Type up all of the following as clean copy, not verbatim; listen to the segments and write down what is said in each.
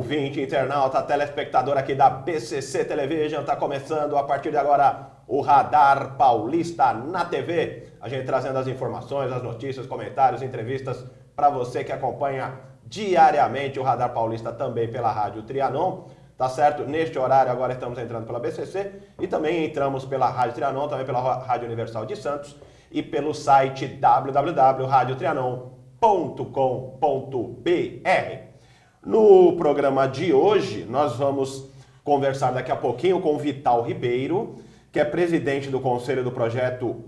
ouvinte, internauta, telespectador aqui da BCC Television, está começando a partir de agora o Radar Paulista na TV. A gente trazendo as informações, as notícias, comentários, entrevistas para você que acompanha diariamente o Radar Paulista também pela Rádio Trianon. Tá certo? Neste horário agora estamos entrando pela BCC e também entramos pela Rádio Trianon, também pela Rádio Universal de Santos e pelo site www.radiotrianon.com.br. No programa de hoje, nós vamos conversar daqui a pouquinho com o Vital Ribeiro, que é presidente do Conselho do Projeto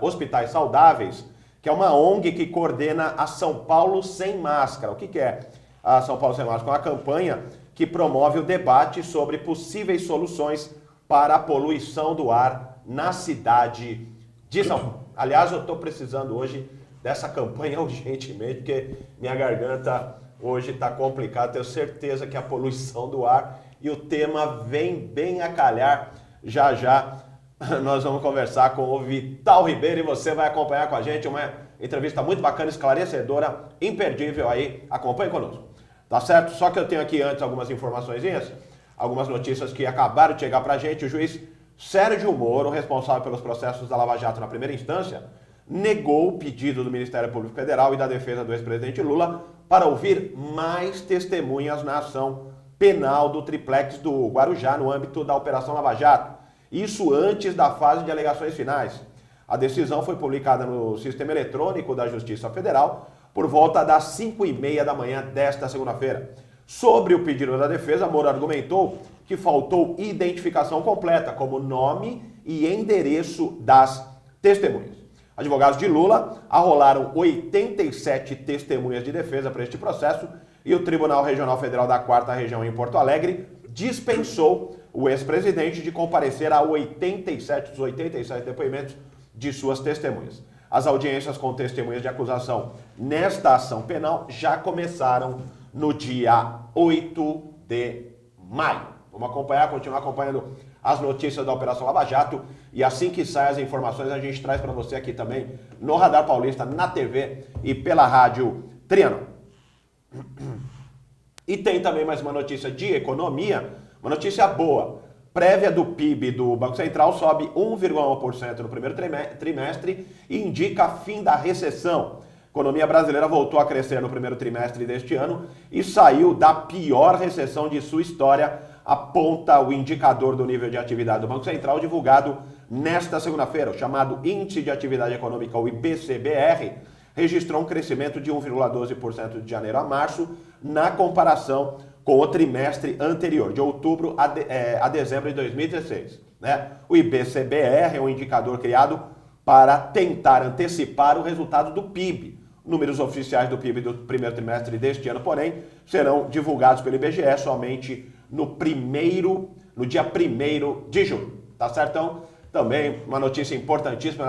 Hospitais Saudáveis, que é uma ONG que coordena a São Paulo Sem Máscara. O que é a São Paulo Sem Máscara? Uma campanha que promove o debate sobre possíveis soluções para a poluição do ar na cidade de São Paulo. Aliás, eu estou precisando hoje dessa campanha urgentemente, porque minha garganta hoje está complicada. Tenho certeza que a poluição do ar e o tema vem bem a calhar. Já já nós vamos conversar com o Vital Ribeiro e você vai acompanhar com a gente uma entrevista muito bacana, esclarecedora, imperdível aí. Acompanhe conosco. Tá certo? Só que eu tenho aqui antes algumas informaçõezinhas, algumas notícias que acabaram de chegar pra gente. O juiz Sérgio Moro, responsável pelos processos da Lava Jato na primeira instância, negou o pedido do Ministério Público Federal e da defesa do ex-presidente Lula para ouvir mais testemunhas na ação penal do triplex do Guarujá no âmbito da Operação Lava Jato. Isso antes da fase de alegações finais. A decisão foi publicada no Sistema Eletrônico da Justiça Federal por volta das 5h30 da manhã desta segunda-feira. Sobre o pedido da defesa, Moro argumentou que faltou identificação completa, como nome e endereço das testemunhas. Advogados de Lula arrolaram 87 testemunhas de defesa para este processo e o Tribunal Regional Federal da 4ª Região em Porto Alegre dispensou o ex-presidente de comparecer a 87 depoimentos de suas testemunhas. As audiências com testemunhas de acusação nesta ação penal já começaram no dia 8 de maio. Vamos acompanhar, continuar acompanhando as notícias da Operação Lava Jato e assim que saem as informações a gente traz para você aqui também no Radar Paulista, na TV e pela Rádio Trianon. E tem também mais uma notícia de economia, uma notícia boa. Prévia do PIB do Banco Central sobe 1,1% no primeiro trimestre e indica fim da recessão. A economia brasileira voltou a crescer no primeiro trimestre deste ano e saiu da pior recessão de sua história, aponta o indicador do nível de atividade do Banco Central divulgado nesta segunda-feira. O chamado Índice de Atividade Econômica, o IBC-BR, registrou um crescimento de 1,12% de janeiro a março na comparação com o trimestre anterior, de outubro a dezembro de 2016. O IBC-BR é um indicador criado para tentar antecipar o resultado do PIB. Números oficiais do PIB do primeiro trimestre deste ano, porém, serão divulgados pelo IBGE somente no dia 1º de junho. Tá certo? Então, também uma notícia importantíssima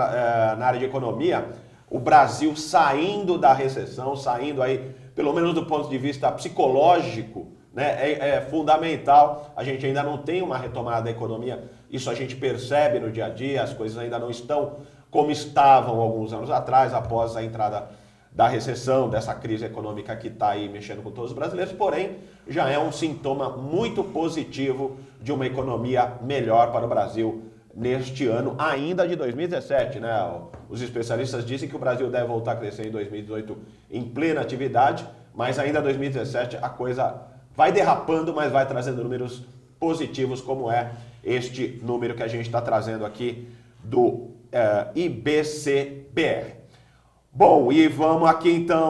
na área de economia, o Brasil saindo da recessão, saindo aí, pelo menos do ponto de vista psicológico, né? É fundamental. A gente ainda não tem uma retomada da economia, isso a gente percebe no dia a dia, as coisas ainda não estão como estavam alguns anos atrás, após a entrada da recessão, dessa crise econômica que está aí mexendo com todos os brasileiros, porém já é um sintoma muito positivo de uma economia melhor para o Brasil neste ano, ainda de 2017, né? Os especialistas dizem que o Brasil deve voltar a crescer em 2018 em plena atividade, mas ainda em 2017 a coisa vai derrapando, mas vai trazendo números positivos, como é este número que a gente está trazendo aqui do IBC-BR. Bom, e vamos aqui então,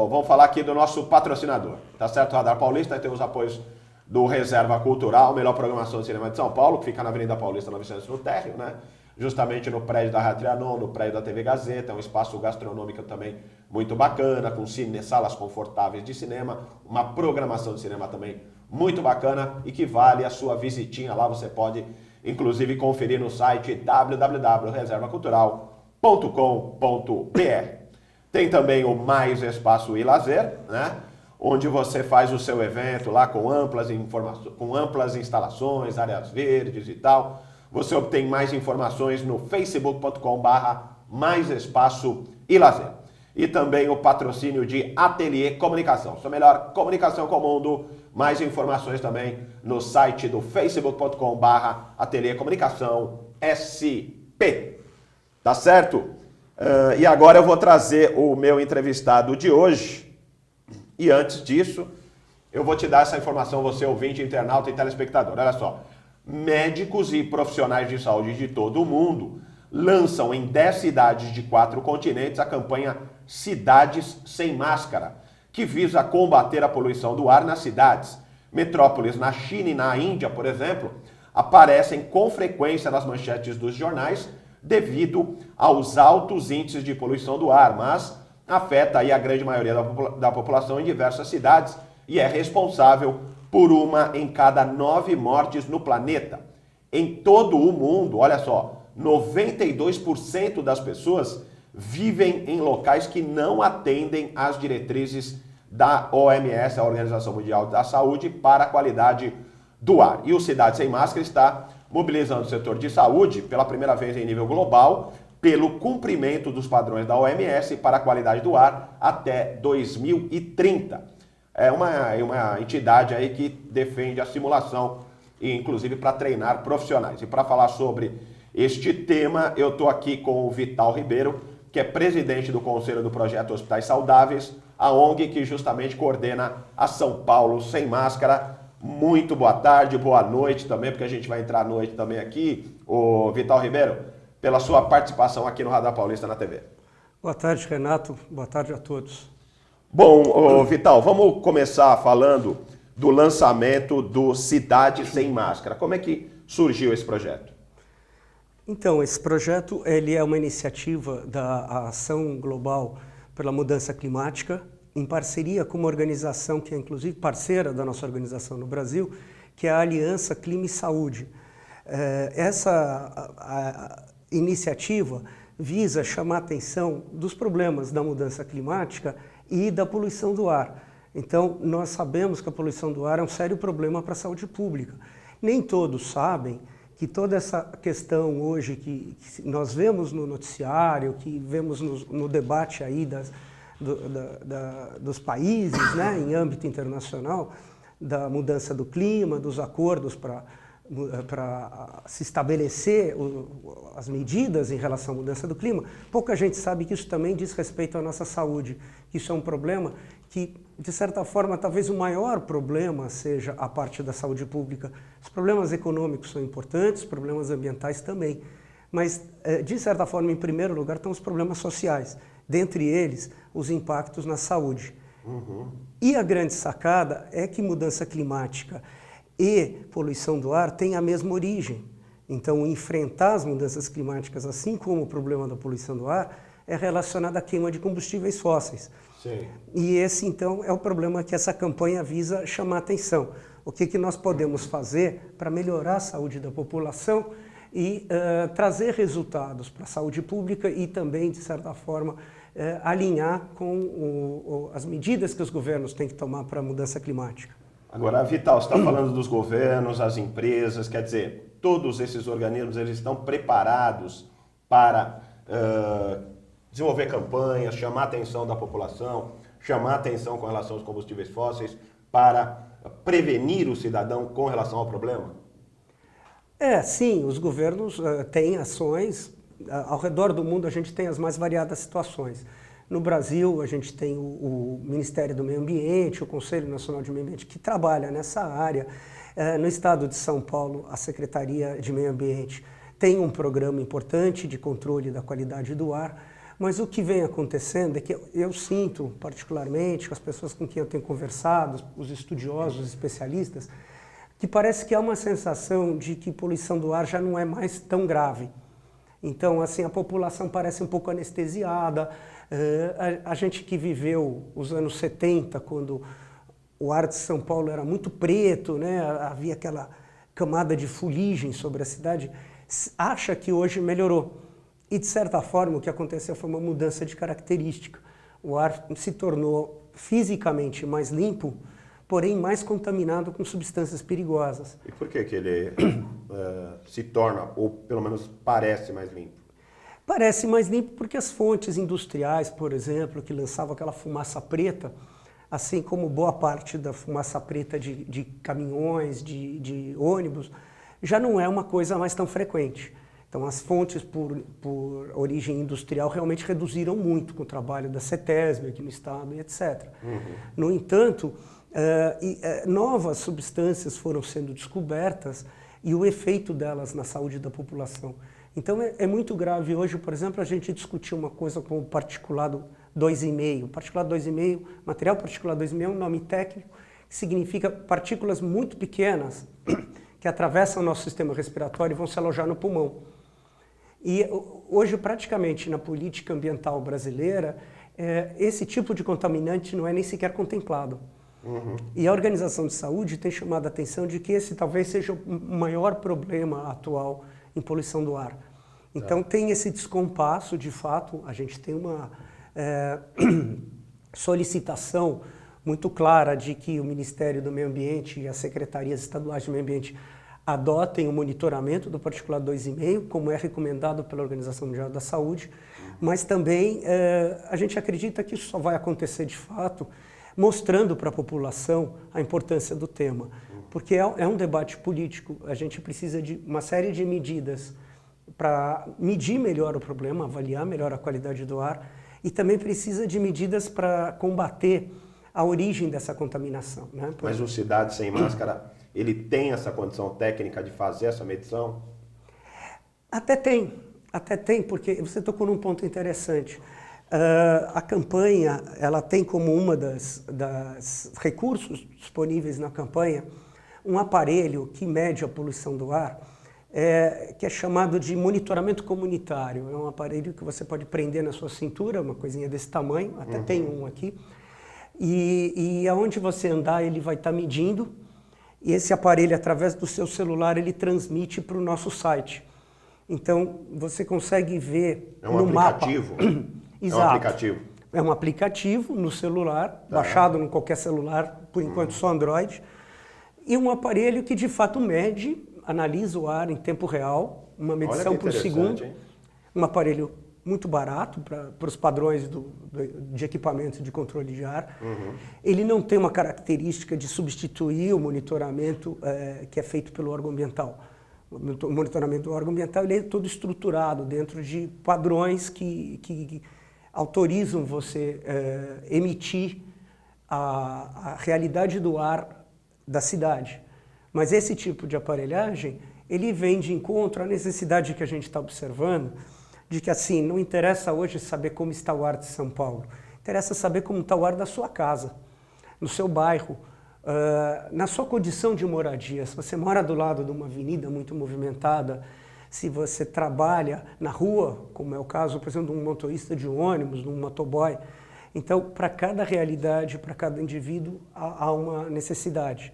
vamos falar aqui do nosso patrocinador, tá certo? O Radar Paulista tem os apoios do Reserva Cultural, melhor programação de cinema de São Paulo, que fica na Avenida Paulista 900 no térreo, né? Justamente no prédio da Rádio Trianon, no prédio da TV Gazeta, é um espaço gastronômico também muito bacana, com salas confortáveis de cinema, uma programação de cinema também muito bacana e que vale a sua visitinha lá. Você pode, inclusive, conferir no site www.reservacultural.com.br. Tem também o Mais Espaço e Lazer, né? Onde você faz o seu evento lá com amplas instalações, áreas verdes e tal. Você obtém mais informações no facebook.com/maisespaço e lazer. e também o patrocínio de Ateliê Comunicação. Sua melhor comunicação com o mundo. Mais informações também no site do facebook.com/Ateliê Comunicação SP. Tá certo? E agora eu vou trazer o meu entrevistado de hoje. E antes disso, eu vou te dar essa informação, você ouvinte, internauta e telespectador. Olha só, médicos e profissionais de saúde de todo o mundo lançam em 10 cidades de 4 continentes a campanha Cidades Sem Máscara, que visa combater a poluição do ar nas cidades. Metrópoles na China e na Índia, por exemplo, aparecem com frequência nas manchetes dos jornais devido aos altos índices de poluição do ar, mas afeta aí a grande maioria da população em diversas cidades e é responsável por 1 em cada 9 mortes no planeta. Em todo o mundo, olha só, 92% das pessoas vivem em locais que não atendem às diretrizes da OMS, a Organização Mundial da Saúde, para a qualidade do ar. E o Cidade Sem Máscara está mobilizando o setor de saúde pela primeira vez em nível global pelo cumprimento dos padrões da OMS para a qualidade do ar até 2030. É uma entidade aí que defende a simulação, inclusive para treinar profissionais. E para falar sobre este tema, eu estou aqui com o Vital Ribeiro, que é presidente do Conselho do Projeto Hospitais Saudáveis, a ONG que justamente coordena a São Paulo Sem Máscara. Muito boa tarde, boa noite também, porque a gente vai entrar à noite também aqui, o Vital Ribeiro, pela sua participação aqui no Radar Paulista na TV. Boa tarde, Renato. Boa tarde a todos. Bom, Vital, vamos começar falando do lançamento do Cidade Sem Máscara. Como é que surgiu esse projeto? Então, esse projeto ele é uma iniciativa da Ação Global pela Mudança Climática, em parceria com uma organização que é inclusive parceira da nossa organização no Brasil, que é a Aliança Clima e Saúde. Essa iniciativa visa chamar a atenção dos problemas da mudança climática e da poluição do ar. Então, nós sabemos que a poluição do ar é um sério problema para a saúde pública. Nem todos sabem que toda essa questão hoje que nós vemos no noticiário, que vemos no debate aí dos países, né, em âmbito internacional, da mudança do clima, dos acordos para se estabelecer as medidas em relação à mudança do clima, pouca gente sabe que isso também diz respeito à nossa saúde. Isso é um problema que, de certa forma, talvez o maior problema seja a parte da saúde pública. Os problemas econômicos são importantes, os problemas ambientais também. Mas, de certa forma, em primeiro lugar, estão os problemas sociais. Dentre eles, os impactos na saúde. E a grande sacada é que mudança climática e poluição do ar têm a mesma origem. Então, enfrentar as mudanças climáticas, assim como o problema da poluição do ar, é relacionado à queima de combustíveis fósseis. Sim. E esse, então, é o problema que essa campanha visa chamar a atenção. O que nós podemos fazer para melhorar a saúde da população e trazer resultados para a saúde pública e também, de certa forma, alinhar com as medidas que os governos têm que tomar para a mudança climática. Agora, Vital, você está falando dos governos, as empresas, quer dizer, todos esses organismos eles estão preparados para desenvolver campanhas, chamar a atenção da população, chamar a atenção com relação aos combustíveis fósseis, para prevenir o cidadão com relação ao problema? Sim, os governos têm ações. Ao redor do mundo a gente tem as mais variadas situações. No Brasil a gente tem o Ministério do Meio Ambiente, o Conselho Nacional de Meio Ambiente, que trabalha nessa área. No estado de São Paulo, a Secretaria de Meio Ambiente tem um programa importante de controle da qualidade do ar, mas o que vem acontecendo é que eu sinto, particularmente, com as pessoas com quem eu tenho conversado, os estudiosos, os especialistas, que parece que há uma sensação de que poluição do ar já não é mais tão grave. Então, assim, a população parece um pouco anestesiada. A gente que viveu os anos 70, quando o ar de São Paulo era muito preto, né? Havia aquela camada de fuligem sobre a cidade, acha que hoje melhorou. E, de certa forma, o que aconteceu foi uma mudança de característica. O ar se tornou fisicamente mais limpo, porém mais contaminado com substâncias perigosas. E por que ele se torna, ou pelo menos parece mais limpo? Parece mais limpo porque as fontes industriais, por exemplo, que lançavam aquela fumaça preta, assim como boa parte da fumaça preta de caminhões, de ônibus, já não é uma coisa mais tão frequente. Então as fontes por origem industrial realmente reduziram muito com o trabalho da CETESB aqui no estado e etc. No entanto, novas substâncias foram sendo descobertas e o efeito delas na saúde da população. Então é muito grave hoje, por exemplo, a gente discutir uma coisa como particulado 2,5. Particulado 2,5, material particulado 2,5 é um nome técnico que significa partículas muito pequenas que atravessam o nosso sistema respiratório e vão se alojar no pulmão. E hoje, praticamente, na política ambiental brasileira, esse tipo de contaminante não é nem sequer contemplado. E a Organização de Saúde tem chamado a atenção de que esse talvez seja o maior problema atual em poluição do ar. Então tem esse descompasso, de fato, a gente tem uma solicitação muito clara de que o Ministério do Meio Ambiente e as secretarias estaduais de meio ambiente adotem o monitoramento do particulado 2,5, como é recomendado pela Organização Mundial da Saúde, mas também a gente acredita que isso só vai acontecer de fato mostrando para a população a importância do tema, porque é um debate político, a gente precisa de uma série de medidas para medir melhor o problema, avaliar melhor a qualidade do ar e também precisa de medidas para combater a origem dessa contaminação. Né? Mas o Cidade Sem Máscara, ele tem essa condição técnica de fazer essa medição? Até tem, porque você tocou num ponto interessante. A campanha, ela tem como uma das recursos disponíveis na campanha um aparelho que mede a poluição do ar, que é chamado de monitoramento comunitário. É um aparelho que você pode prender na sua cintura, uma coisinha desse tamanho, até tem um aqui, e aonde você andar ele vai estar medindo, e esse aparelho, através do seu celular, ele transmite para o nosso site. Então, você consegue ver no mapa... É um aplicativo? Exato. É um aplicativo? É um aplicativo no celular, baixado em qualquer celular, por enquanto só Android, e um aparelho que de fato mede, analisa o ar em tempo real, uma medição por segundo, hein? Um aparelho muito barato para os padrões de equipamento de controle de ar. Ele não tem uma característica de substituir o monitoramento que é feito pelo órgão ambiental. O monitoramento do órgão ambiental ele é todo estruturado dentro de padrões que autorizam você emitir a realidade do ar da cidade. Mas esse tipo de aparelhagem, ele vem de encontro à necessidade que a gente está observando de que, assim, não interessa hoje saber como está o ar de São Paulo, interessa saber como está o ar da sua casa, no seu bairro, na sua condição de moradia. Se você mora do lado de uma avenida muito movimentada, se você trabalha na rua, como é o caso, por exemplo, de um motorista de ônibus, de um motoboy. Então, para cada realidade, para cada indivíduo, há uma necessidade.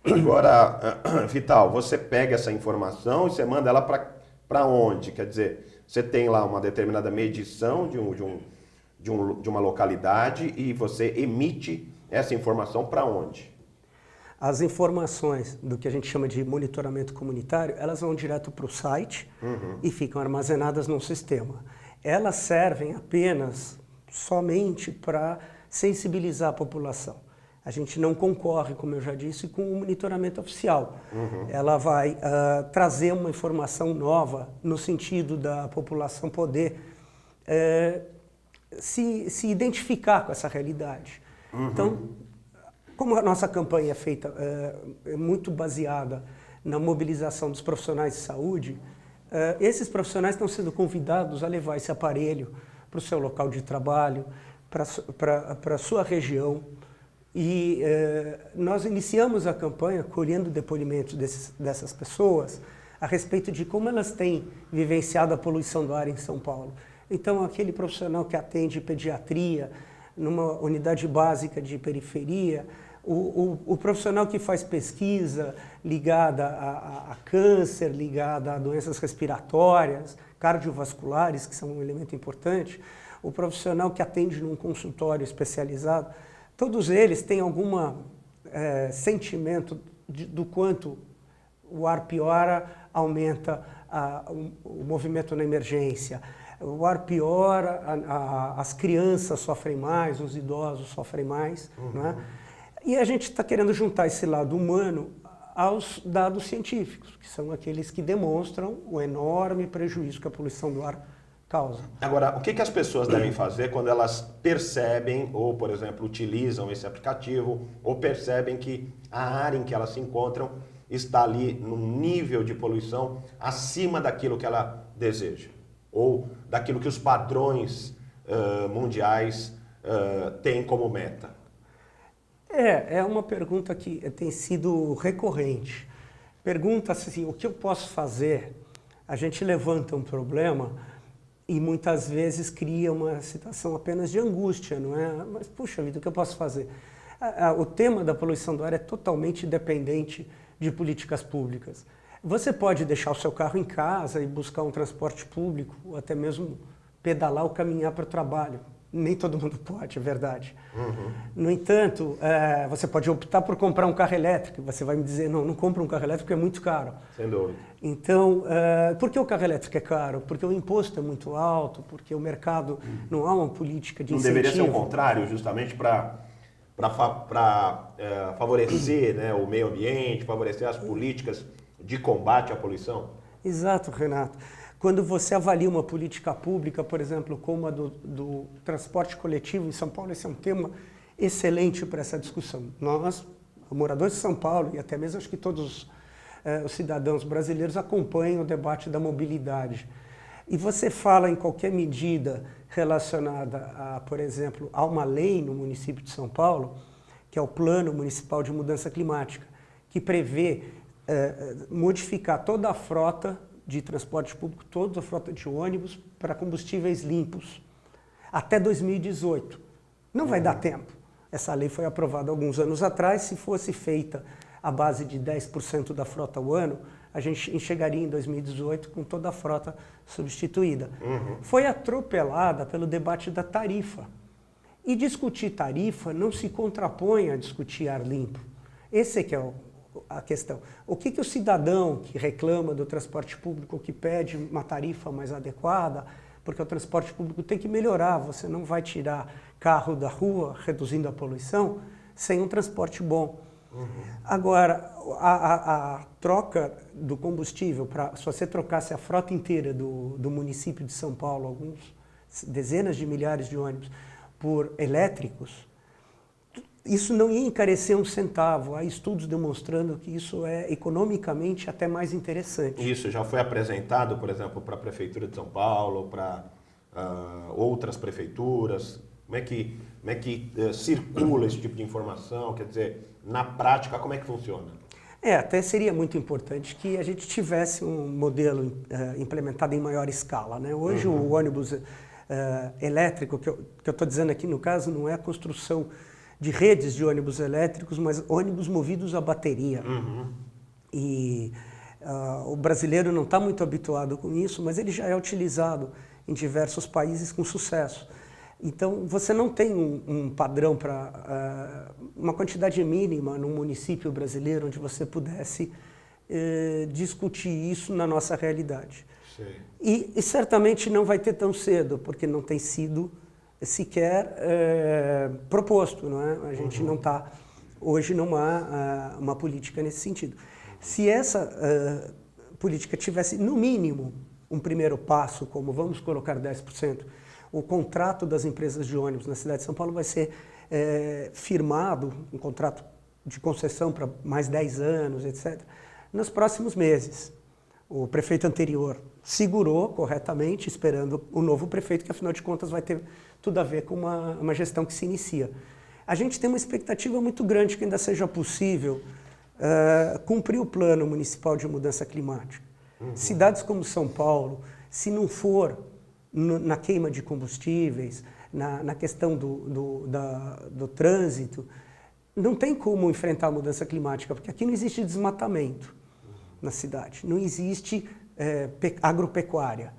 Agora, Vital, você pega essa informação e você manda ela para onde? Quer dizer, você tem lá uma determinada medição de uma localidade e você emite essa informação para onde? As informações do que a gente chama de monitoramento comunitário, elas vão direto para o site e ficam armazenadas num sistema. Elas servem apenas, somente para sensibilizar a população. A gente não concorre, como eu já disse, com o monitoramento oficial. Ela vai trazer uma informação nova no sentido da população poder se identificar com essa realidade. Então, como a nossa campanha é feita, é muito baseada na mobilização dos profissionais de saúde, esses profissionais estão sendo convidados a levar esse aparelho para o seu local de trabalho, para a sua região. E nós iniciamos a campanha colhendo depoimentos dessas pessoas a respeito de como elas têm vivenciado a poluição do ar em São Paulo. Então, aquele profissional que atende pediatria numa unidade básica de periferia, o profissional que faz pesquisa ligada a câncer, ligada a doenças respiratórias, cardiovasculares, que são um elemento importante, o profissional que atende num consultório especializado, todos eles têm algum sentimento do quanto o ar piora, aumenta o movimento na emergência. o ar piora, as crianças sofrem mais, os idosos sofrem mais. Né? E a gente está querendo juntar esse lado humano aos dados científicos, que são aqueles que demonstram o enorme prejuízo que a poluição do ar causa. Agora, o que as pessoas devem fazer quando elas percebem ou, por exemplo, utilizam esse aplicativo ou percebem que a área em que elas se encontram está ali num nível de poluição acima daquilo que ela deseja ou daquilo que os padrões mundiais têm como meta? É uma pergunta que tem sido recorrente. Pergunta-se assim, o que eu posso fazer? A gente levanta um problema e muitas vezes cria uma situação apenas de angústia, não é? Mas, puxa vida, o que eu posso fazer? O tema da poluição do ar é totalmente dependente de políticas públicas. Você pode deixar o seu carro em casa e buscar um transporte público, ou até mesmo pedalar ou caminhar para o trabalho. Nem todo mundo pode, é verdade. No entanto, você pode optar por comprar um carro elétrico. Você vai me dizer, não compra um carro elétrico porque é muito caro. Sem dúvida. Então, por que o carro elétrico é caro? Porque o imposto é muito alto, porque o mercado não há uma política de incentivo. Não deveria ser o contrário, justamente para favorecer, né, o meio ambiente, favorecer as políticas de combate à poluição? Exato, Renato. Quando você avalia uma política pública, por exemplo, como a do transporte coletivo em São Paulo, esse é um tema excelente para essa discussão. Nós, moradores de São Paulo, e até mesmo acho que todos os cidadãos brasileiros acompanham o debate da mobilidade. E você fala em qualquer medida relacionada, por exemplo, a uma lei no município de São Paulo, que é o Plano Municipal de Mudança Climática, que prevê modificar toda a frota de transporte público, toda a frota de ônibus para combustíveis limpos, até 2018. Não vai dar tempo. Essa lei foi aprovada alguns anos atrás. Se fosse feita à base de 10% da frota ao ano, a gente chegaria em 2018 com toda a frota substituída. Foi atropelada pelo debate da tarifa. E discutir tarifa não se contrapõe a discutir ar limpo. Esse é que é a questão. O que o cidadão que reclama do transporte público, que pede uma tarifa mais adequada, porque o transporte público tem que melhorar, você não vai tirar carro da rua, reduzindo a poluição, sem um transporte bom. Agora, a troca do combustível, se você trocasse a frota inteira do município de São Paulo, dezenas de milhares de ônibus, por elétricos, isso não ia encarecer um centavo. Há estudos demonstrando que isso é economicamente até mais interessante. Isso já foi apresentado, por exemplo, para a Prefeitura de São Paulo, para outras prefeituras? Como é que circula esse tipo de informação? Quer dizer, na prática, como é que funciona? Até seria muito importante que a gente tivesse um modelo implementado em maior escala, né? Hoje o ônibus elétrico, que eu estou dizendo aqui no caso, não é a construção de redes de ônibus elétricos, mas ônibus movidos a bateria. E o brasileiro não está muito habituado com isso, mas ele já é utilizado em diversos países com sucesso. Então, você não tem um padrão para uma quantidade mínima num município brasileiro onde você pudesse discutir isso na nossa realidade. E certamente não vai ter tão cedo, porque não tem sido sequer proposto, não é? A gente não está, hoje não há uma política nesse sentido. Se essa política tivesse, no mínimo, um primeiro passo, como vamos colocar 10%, o contrato das empresas de ônibus na cidade de São Paulo vai ser firmado, um contrato de concessão para mais 10 anos, etc., nos próximos meses. O prefeito anterior segurou corretamente, esperando o novo prefeito, que afinal de contas vai ter tudo a ver com uma gestão que se inicia. A gente tem uma expectativa muito grande que ainda seja possível cumprir o Plano Municipal de Mudança Climática. Cidades como São Paulo, se não for na queima de combustíveis, na questão do trânsito, não tem como enfrentar a mudança climática, porque aqui não existe desmatamento na cidade, não existe agropecuária,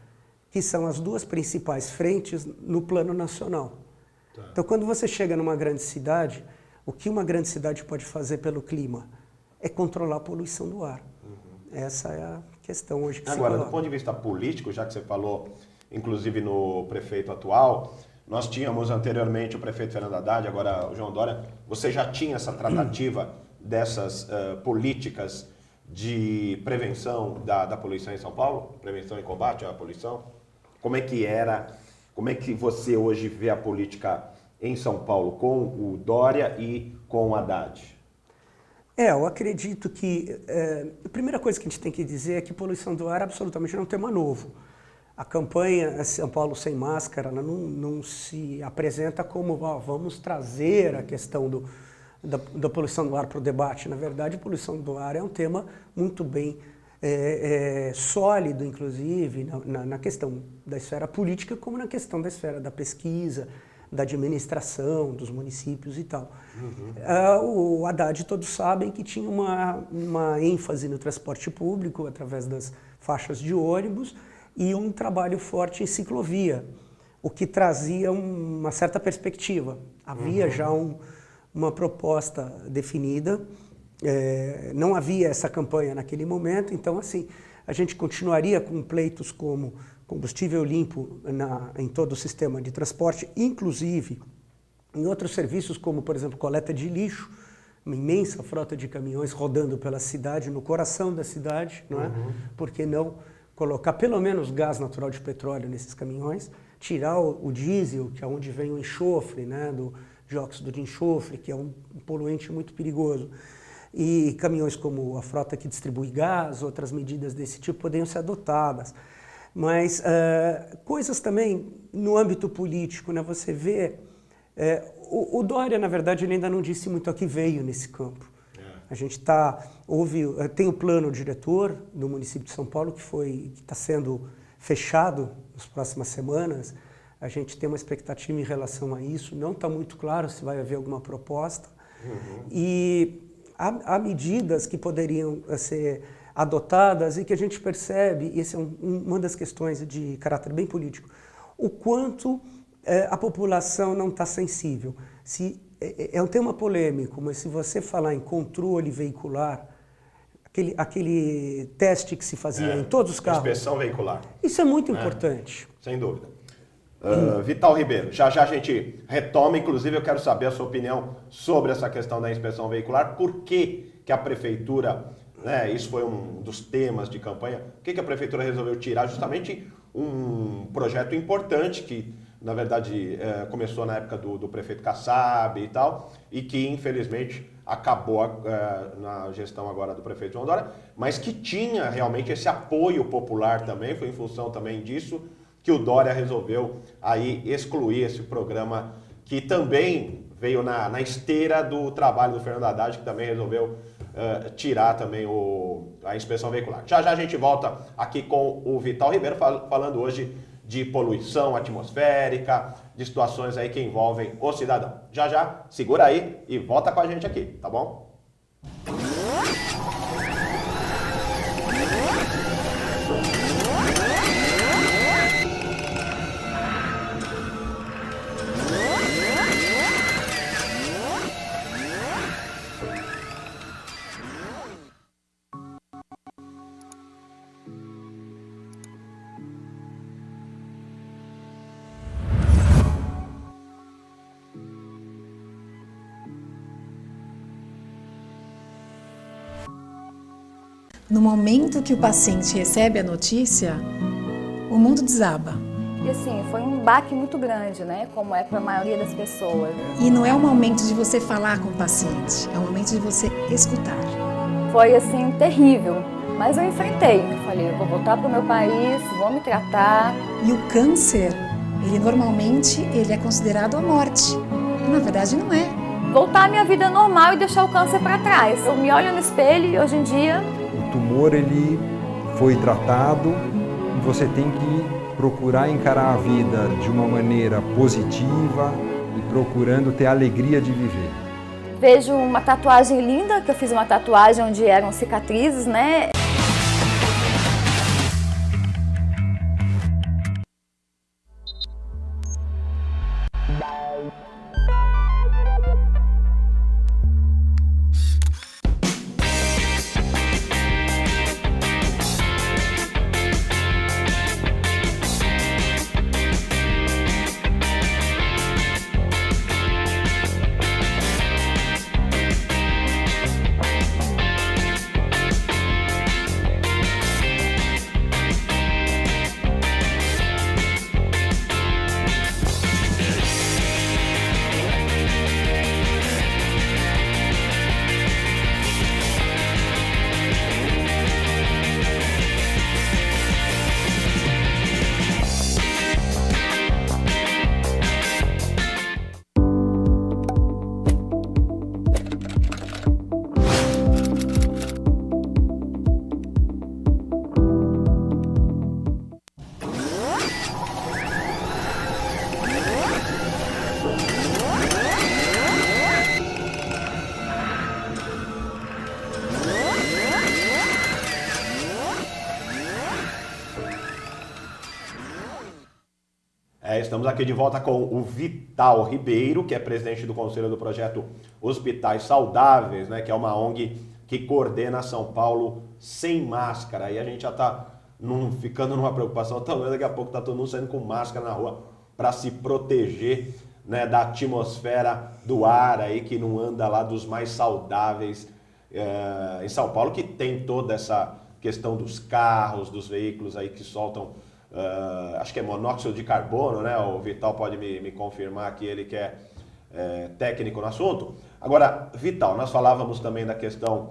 que são as duas principais frentes no plano nacional. Então, quando você chega numa grande cidade, o que uma grande cidade pode fazer pelo clima é controlar a poluição do ar. Essa é a questão hoje que se coloca. Agora, do ponto de vista político, já que você falou inclusive no prefeito atual. Nós tínhamos anteriormente o prefeito Fernando Haddad, agora o João Dória. Você já tinha essa tratativa dessas políticas de prevenção da poluição em São Paulo? Prevenção e combate à poluição? Como é que você hoje vê a política em São Paulo com o Dória e com o Haddad? Eu acredito que a primeira coisa que a gente tem que dizer é que poluição do ar absolutamente não é um tema novo. A campanha São Paulo Sem Máscara não se apresenta como vamos trazer a questão da poluição do ar para o debate. Na verdade, a poluição do ar é um tema muito bem sólido, inclusive, na questão da esfera política, como na questão da esfera da pesquisa, da administração, dos municípios e tal. O Haddad, todos sabem que tinha uma ênfase no transporte público, através das faixas de ônibus, e um trabalho forte em ciclovia, o que trazia uma certa perspectiva. Havia já uma proposta definida, não havia essa campanha naquele momento, então assim, a gente continuaria com pleitos como combustível limpo em todo o sistema de transporte, inclusive em outros serviços como, por exemplo, coleta de lixo, uma imensa frota de caminhões rodando pela cidade, no coração da cidade, não é? Por que não colocar pelo menos gás natural de petróleo nesses caminhões, tirar o diesel, que é onde vem o enxofre, né, do dióxido de enxofre, que é um poluente muito perigoso. E caminhões como a frota que distribui gás, outras medidas desse tipo poderiam ser adotadas. Mas coisas também no âmbito político, né, você vê, o Dória, na verdade, ele ainda não disse muito a que veio nesse campo. A gente tem o plano diretor do município de São Paulo que está sendo fechado nas próximas semanas. A gente tem uma expectativa em relação a isso, não está muito claro se vai haver alguma proposta. E há medidas que poderiam ser adotadas e que a gente percebe, e essa é uma das questões de caráter bem político, o quanto a população não está sensível. É um tema polêmico, mas se você falar em controle veicular, aquele teste que se fazia em todos os carros... Inspeção veicular. Isso é muito importante. Sem dúvida. Vital Ribeiro, já a gente retoma, inclusive eu quero saber a sua opinião sobre essa questão da inspeção veicular. Por que a prefeitura, né, isso foi um dos temas de campanha, por que a prefeitura resolveu tirar justamente um projeto importante que, na verdade, começou na época do prefeito Kassab e tal, e que infelizmente acabou na gestão agora do prefeito João Dória, mas que tinha realmente esse apoio popular também, foi em função também disso que o Dória resolveu aí excluir esse programa que também veio na esteira do trabalho do Fernando Haddad, que também resolveu tirar também a inspeção veicular. Já a gente volta aqui com o Vital Ribeiro falando hoje de poluição atmosférica, de situações aí que envolvem o cidadão. Já, segura aí e volta com a gente aqui, tá bom? No momento que o paciente recebe a notícia, o mundo desaba. E assim, foi um baque muito grande, né? Como é para a maioria das pessoas. E não é o momento de você falar com o paciente, é o momento de você escutar. Foi assim, terrível, mas eu enfrentei. Eu falei, eu vou voltar para o meu país, vou me tratar. E o câncer, normalmente é considerado a morte. Na verdade, não é. Voltar à minha vida normal e deixar o câncer para trás. Eu me olho no espelho e hoje em dia... O tumor, ele foi tratado e você tem que procurar encarar a vida de uma maneira positiva e procurando ter a alegria de viver. Vejo uma tatuagem linda, que eu fiz uma tatuagem onde eram cicatrizes, né? Estamos aqui de volta com o Vital Ribeiro, que é presidente do Conselho do Projeto Hospitais Saudáveis, né, que é uma ONG que coordena São Paulo sem máscara. E a gente já está ficando numa preocupação tão grande, daqui a pouco está todo mundo saindo com máscara na rua para se proteger, né, da atmosfera do ar aí, que não anda lá dos mais saudáveis em São Paulo, que tem toda essa questão dos carros, dos veículos aí que soltam, acho que é monóxido de carbono, né? O Vital pode me confirmar que ele que é técnico no assunto. Agora, Vital, nós falávamos também da questão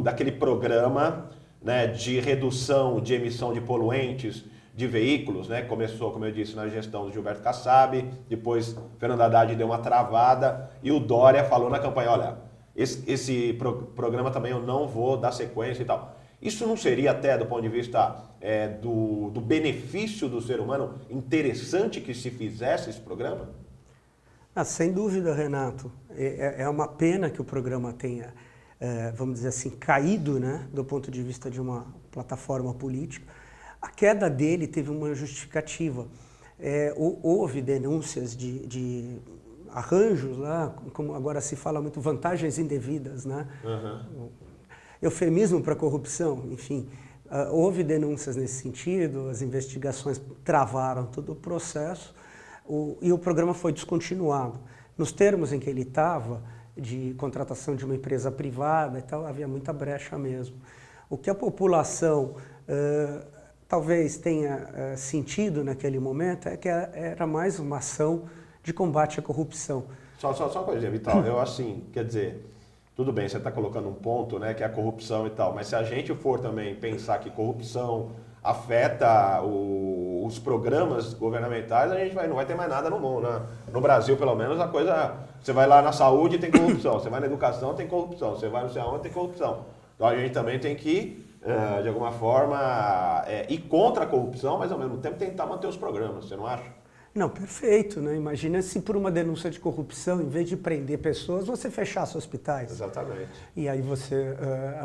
daquele programa, né, de redução de emissão de poluentes de veículos, né? Começou, como eu disse, na gestão do Gilberto Kassab, depois Fernando Haddad deu uma travada e o Dória falou na campanha, olha, esse programa também eu não vou dar sequência e tal. Isso não seria até, do ponto de vista do benefício do ser humano, interessante que se fizesse esse programa? Sem dúvida, Renato. É uma pena que o programa tenha, vamos dizer assim, caído, né, do ponto de vista de uma plataforma política. A queda dele teve uma justificativa. Houve denúncias de arranjos lá, como agora se fala muito, vantagens indevidas, né? Uhum. Eufemismo para corrupção, enfim. Houve denúncias nesse sentido, as investigações travaram todo o processo e o programa foi descontinuado. Nos termos em que ele estava, de contratação de uma empresa privada e tal, havia muita brecha mesmo. O que a população talvez tenha sentido naquele momento é que era mais uma ação de combate à corrupção. Só uma coisinha, Vital, eu assim, quer dizer, tudo bem, você está colocando um ponto, né, que é a corrupção e tal, mas se a gente for também pensar que corrupção afeta os programas governamentais, a gente não vai ter mais nada no mundo, né? No Brasil, pelo menos, a coisa, você vai lá na saúde, tem corrupção, você vai na educação, tem corrupção, você vai não sei aonde, tem corrupção. Então a gente também tem que, de alguma forma, ir contra a corrupção, mas ao mesmo tempo tentar manter os programas, você não acha? Não, perfeito, né? Imagina se por uma denúncia de corrupção, em vez de prender pessoas, você fechasse hospitais. Exatamente. E aí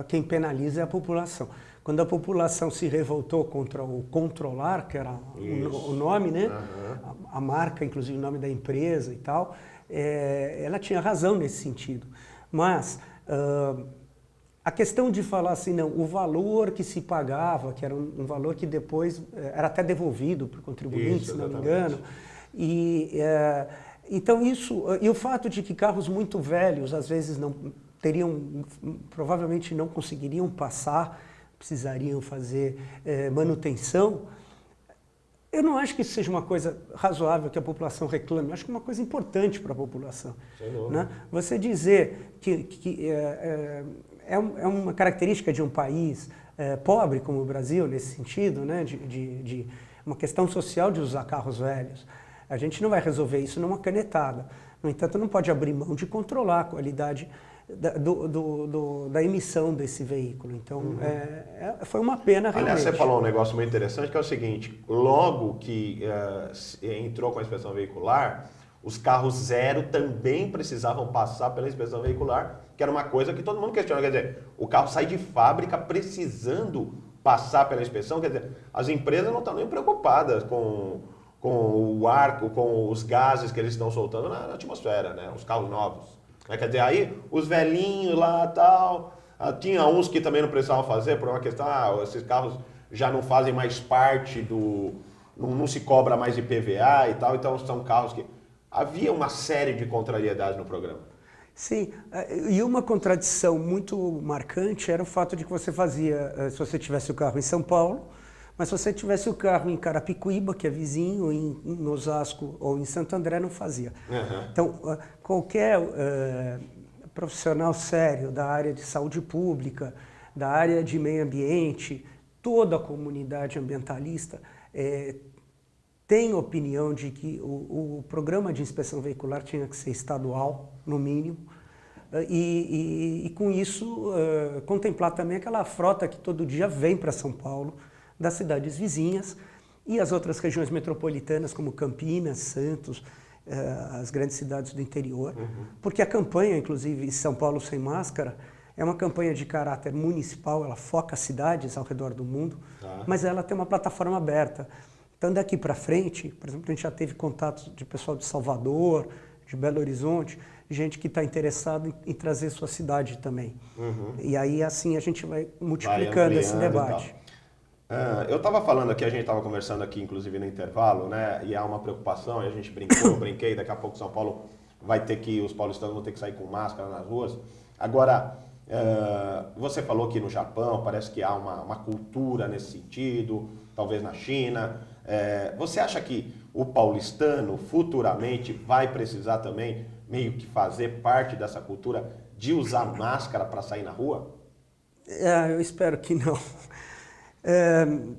quem penaliza é a população. Quando a população se revoltou contra o Controlar, que era o nome, né? Uhum. A marca, inclusive o nome da empresa e tal, ela tinha razão nesse sentido. Mas a questão de falar assim, não, o valor que se pagava, que era um valor que depois era até devolvido para o contribuinte, se não me engano. Então e o fato de que carros muito velhos, às vezes provavelmente não conseguiriam passar, precisariam fazer manutenção, eu não acho que isso seja uma coisa razoável que a população reclame, eu acho que é uma coisa importante para a população. Né? Você dizer que é uma característica de um país pobre como o Brasil, nesse sentido, né, de uma questão social de usar carros velhos. A gente não vai resolver isso numa canetada. No entanto, não pode abrir mão de controlar a qualidade da emissão desse veículo. Então, foi uma pena realmente. Aliás, você falou um negócio muito interessante, que é o seguinte, logo que entrou com a inspeção veicular, os carros zero também precisavam passar pela inspeção veicular, que era uma coisa que todo mundo questiona. Quer dizer, o carro sai de fábrica precisando passar pela inspeção. Quer dizer, as empresas não estão nem preocupadas com o ar, com os gases que eles estão soltando na atmosfera, né? Os carros novos. Quer dizer, aí os velhinhos lá e tal, tinha uns que também não precisavam fazer por uma questão, esses carros já não fazem mais parte não se cobra mais IPVA e tal, então são carros que... Havia uma série de contrariedades no programa. Sim, e uma contradição muito marcante era o fato de que você fazia, se você tivesse o carro em São Paulo, mas se você tivesse o carro em Carapicuíba, que é vizinho, em Osasco ou em Santo André, não fazia. Uhum. Então, qualquer profissional sério da área de saúde pública, da área de meio ambiente, toda a comunidade ambientalista tem opinião de que o programa de inspeção veicular tinha que ser estadual, no mínimo, e com isso contemplar também aquela frota que todo dia vem para São Paulo, das cidades vizinhas e as outras regiões metropolitanas como Campinas, Santos, as grandes cidades do interior, porque a campanha, inclusive, São Paulo Sem Máscara, é uma campanha de caráter municipal, ela foca cidades ao redor do mundo, mas ela tem uma plataforma aberta. Então, daqui para frente, por exemplo, a gente já teve contatos de pessoal de Salvador, de Belo Horizonte, gente que está interessado em trazer sua cidade também. E aí, assim, a gente vai multiplicando esse debate. Eu estava falando aqui, a gente estava conversando aqui, inclusive no intervalo, né? E há uma preocupação, e a gente brincou, eu brinquei, daqui a pouco São Paulo vai ter que, os paulistanos vão ter que sair com máscara nas ruas. Agora, você falou que no Japão parece que há uma cultura nesse sentido, talvez na China. Você acha que o paulistano futuramente vai precisar também meio que fazer parte dessa cultura de usar máscara para sair na rua? Eu espero que não.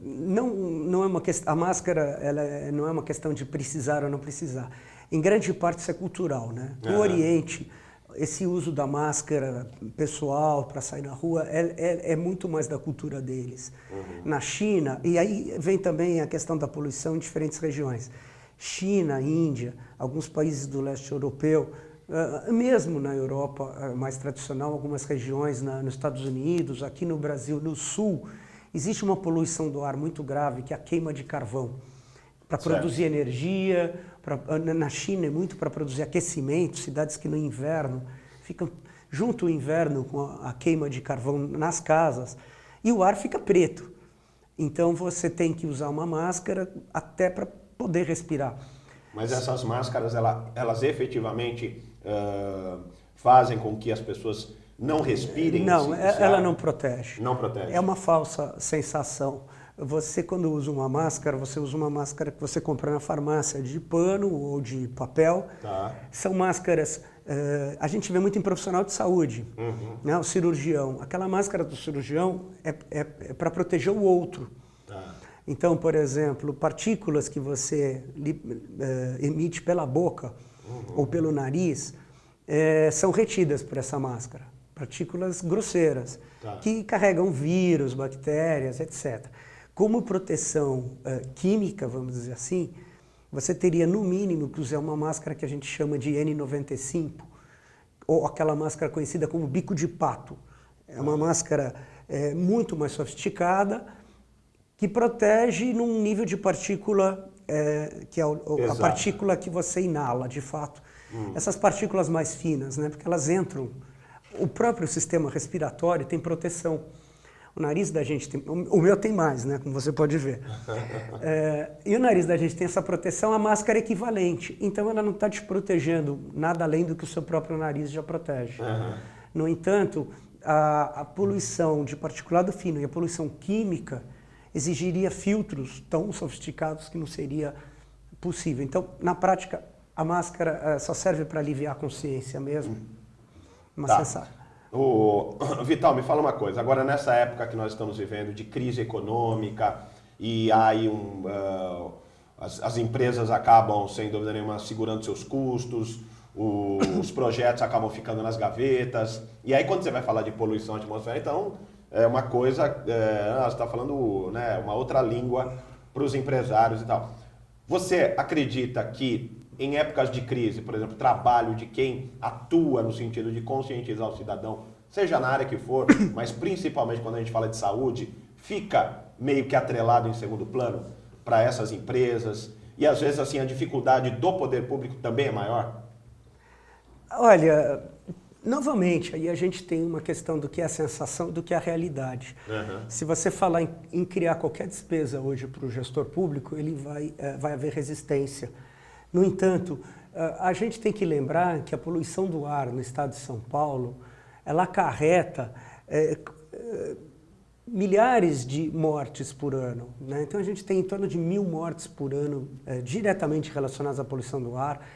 Não é uma questão, a máscara ela não é uma questão de precisar ou não precisar. Em grande parte isso é cultural, né? No Oriente, esse uso da máscara pessoal para sair na rua é muito mais da cultura deles. Na China, e aí vem também a questão da poluição em diferentes regiões. China, Índia, alguns países do leste europeu, mesmo na Europa mais tradicional, algumas regiões nos Estados Unidos, aqui no Brasil, no sul, existe uma poluição do ar muito grave, que é a queima de carvão, para produzir energia. Na China é muito para produzir aquecimento, cidades que no inverno ficam junto o inverno com a queima de carvão nas casas, e o ar fica preto. Então você tem que usar uma máscara até para poder respirar. Mas essas máscaras, elas efetivamente fazem com que as pessoas não respirem? Não, ela não protege. Não protege. É uma falsa sensação. Você, quando usa uma máscara, você usa uma máscara que você compra na farmácia de pano ou de papel. Tá. São máscaras, a gente vê muito em profissional de saúde, né? O cirurgião. Aquela máscara do cirurgião é para proteger o outro. Tá. Então, por exemplo, partículas que você emite pela boca ou pelo nariz são retidas por essa máscara. Partículas grosseiras, que carregam vírus, bactérias, etc. Como proteção química, vamos dizer assim, você teria no mínimo que usar uma máscara que a gente chama de N95, ou aquela máscara conhecida como bico de pato. É uma máscara muito mais sofisticada, que protege num nível de partícula, que é a partícula que você inala, de fato. Essas partículas mais finas, né, porque elas entram. O próprio sistema respiratório tem proteção. O nariz da gente tem... O meu tem mais, né, como você pode ver. E o nariz da gente tem essa proteção, a máscara é equivalente. Então ela não está te protegendo nada além do que o seu próprio nariz já protege. No entanto, a poluição de particulado fino e a poluição química exigiria filtros tão sofisticados que não seria possível. Então, na prática, a máscara só serve para aliviar a consciência mesmo. Uma sensação. Vital, me fala uma coisa. Agora, nessa época que nós estamos vivendo de crise econômica e aí as empresas acabam, sem dúvida nenhuma, segurando seus custos, os projetos acabam ficando nas gavetas. E aí, quando você vai falar de poluição atmosférica, então, é uma coisa, você está falando, né, uma outra língua para os empresários e tal. Você acredita que em épocas de crise, por exemplo, trabalho de quem atua no sentido de conscientizar o cidadão, seja na área que for, mas principalmente quando a gente fala de saúde, fica meio que atrelado em segundo plano para essas empresas? E às vezes assim a dificuldade do poder público também é maior? Olha, novamente, aí a gente tem uma questão do que é a sensação, do que é a realidade. Se você falar em criar qualquer despesa hoje para o gestor público, ele vai haver resistência. No entanto, a gente tem que lembrar que a poluição do ar no estado de São Paulo, ela acarreta milhares de mortes por ano, né? Então a gente tem em torno de 1.000 mortes por ano diretamente relacionadas à poluição do ar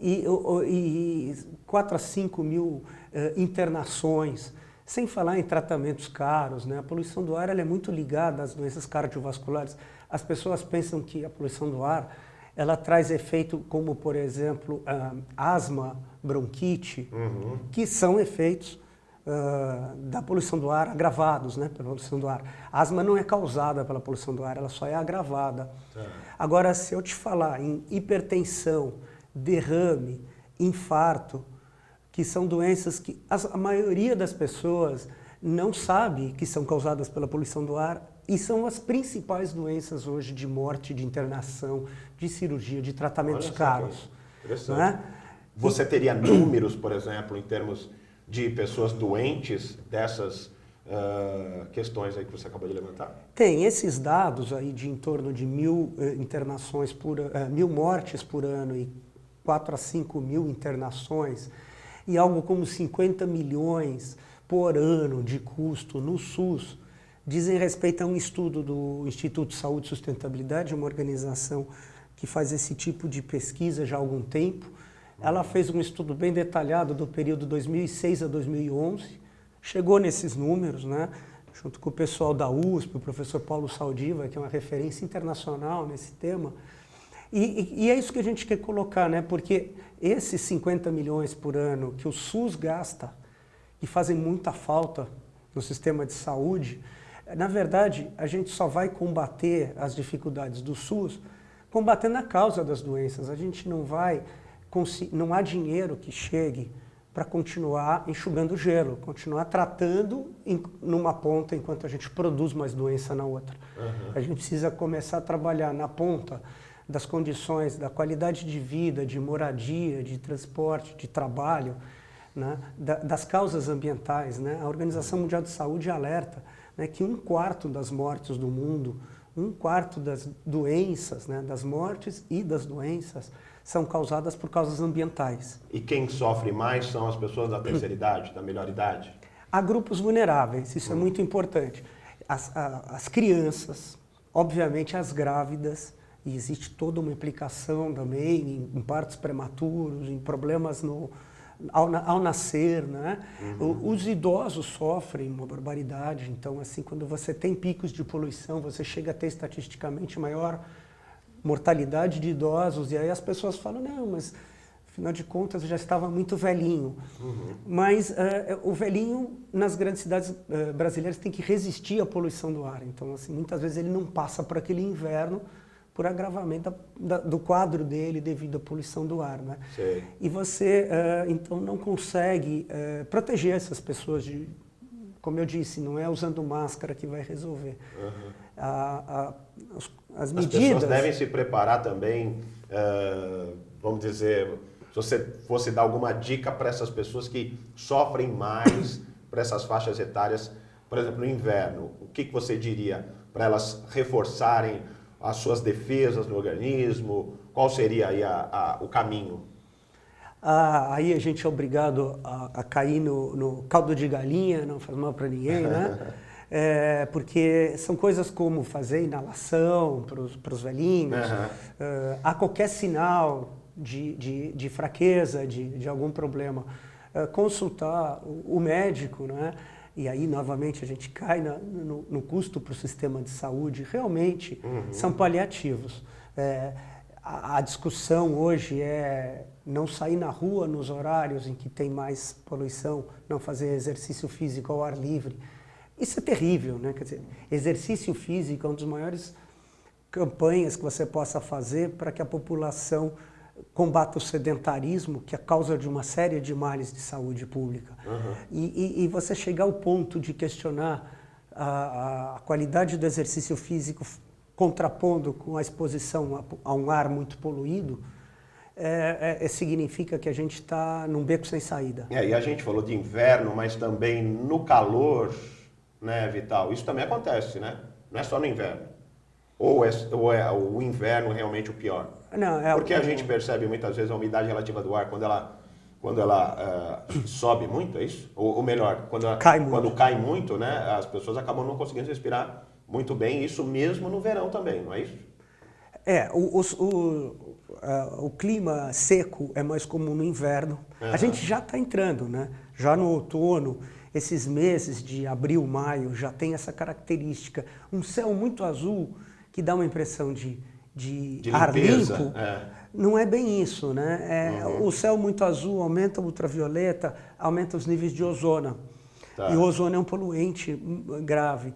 e 4 a 5 mil internações, sem falar em tratamentos caros, né? A poluição do ar ela é muito ligada às doenças cardiovasculares. As pessoas pensam que a poluição do ar ela traz efeito como, por exemplo, asma, bronquite, que são efeitos da poluição do ar agravados, né, pela poluição do ar. A asma não é causada pela poluição do ar, ela só é agravada. Agora, se eu te falar em hipertensão, derrame, infarto, que são doenças que a maioria das pessoas não sabe que são causadas pela poluição do ar, E são as principais doenças hoje de morte, de internação, de cirurgia, de tratamentos caros. Interessante. Não é? Você teria números, por exemplo, em termos de pessoas doentes dessas questões aí que você acabou de levantar? Tem esses dados aí de em torno de 1.000 internações 1.000 mortes por ano e 4 a 5 mil internações e algo como 50 milhões por ano de custo no SUS, dizem respeito a um estudo do Instituto de Saúde e Sustentabilidade, uma organização que faz esse tipo de pesquisa já há algum tempo. Ela fez um estudo bem detalhado do período 2006 a 2011, chegou nesses números, né, junto com o pessoal da USP, o professor Paulo Saldiva, que é uma referência internacional nesse tema. E é isso que a gente quer colocar, né, porque esses 50 milhões por ano que o SUS gasta, que fazem muita falta no sistema de saúde, na verdade, a gente só vai combater as dificuldades do SUS combatendo a causa das doenças. A gente não há dinheiro que chegue para continuar enxugando gelo, continuar tratando numa ponta enquanto a gente produz mais doença na outra. Uhum. A gente precisa começar a trabalhar na ponta das condições, da qualidade de vida, de moradia, de transporte, de trabalho, né, das causas ambientais, né? A Organização Mundial de Saúde alerta, né, que 1/4 das mortes do mundo, 1/4 das doenças, né, das mortes e das doenças, são causadas por causas ambientais. E quem sofre mais são as pessoas da terceira idade, da melhor idade? Há grupos vulneráveis, isso é muito importante. As crianças, obviamente as grávidas, e existe toda uma implicação também em partos prematuros, em problemas ao nascer, né? Uhum. Os idosos sofrem uma barbaridade, então assim, quando você tem picos de poluição, você chega a ter estatisticamente maior mortalidade de idosos, e aí as pessoas falam, não, mas afinal de contas já estava muito velhinho. Uhum. Mas o velhinho nas grandes cidades brasileiras tem que resistir à poluição do ar, então assim, muitas vezes ele não passa por aquele inverno por agravamento do quadro dele devido à poluição do ar, né? Sei. E você, então, não consegue proteger essas pessoas, como eu disse, não é usando máscara que vai resolver. Uhum. As medidas... As pessoas devem se preparar também, vamos dizer, se você fosse dar alguma dica para essas pessoas que sofrem mais, para essas faixas etárias, por exemplo, no inverno, o que você diria para elas reforçarem as suas defesas no organismo? Qual seria aí o caminho? Aí a gente é obrigado a cair no caldo de galinha, não faz mal para ninguém, né? Porque são coisas como fazer inalação para os velhinhos, a qualquer sinal de fraqueza, de algum problema, consultar o médico, né? E aí, novamente, a gente cai no custo para o sistema de saúde. Realmente, são paliativos. A discussão hoje é não sair na rua nos horários em que tem mais poluição, não fazer exercício físico ao ar livre. Isso é terrível, né? Quer dizer, exercício físico é uma das maiores campanhas que você possa fazer para que a população combata o sedentarismo, que é a causa de uma série de males de saúde pública. Uhum. E você chegar ao ponto de questionar a qualidade do exercício físico contrapondo com a exposição a um ar muito poluído, significa que a gente está num beco sem saída. E a gente falou de inverno, mas também no calor, né, Vital? Isso também acontece, né? Não é só no inverno. Ou é o inverno realmente o pior? Não, porque a gente percebe muitas vezes a umidade relativa do ar quando ela sobe muito, é isso? Ou melhor, quando cai muito, né, as pessoas acabam não conseguindo respirar muito bem, isso mesmo no verão também, não é isso? O clima seco é mais comum no inverno. Uhum. A gente já está entrando, né? Já no outono, esses meses de abril, maio, já tem essa característica. Um céu muito azul que dá uma impressão de ar limpo, não é bem isso, né? O céu muito azul aumenta a ultravioleta, aumenta os níveis de ozona. Tá. E o ozônio é um poluente grave.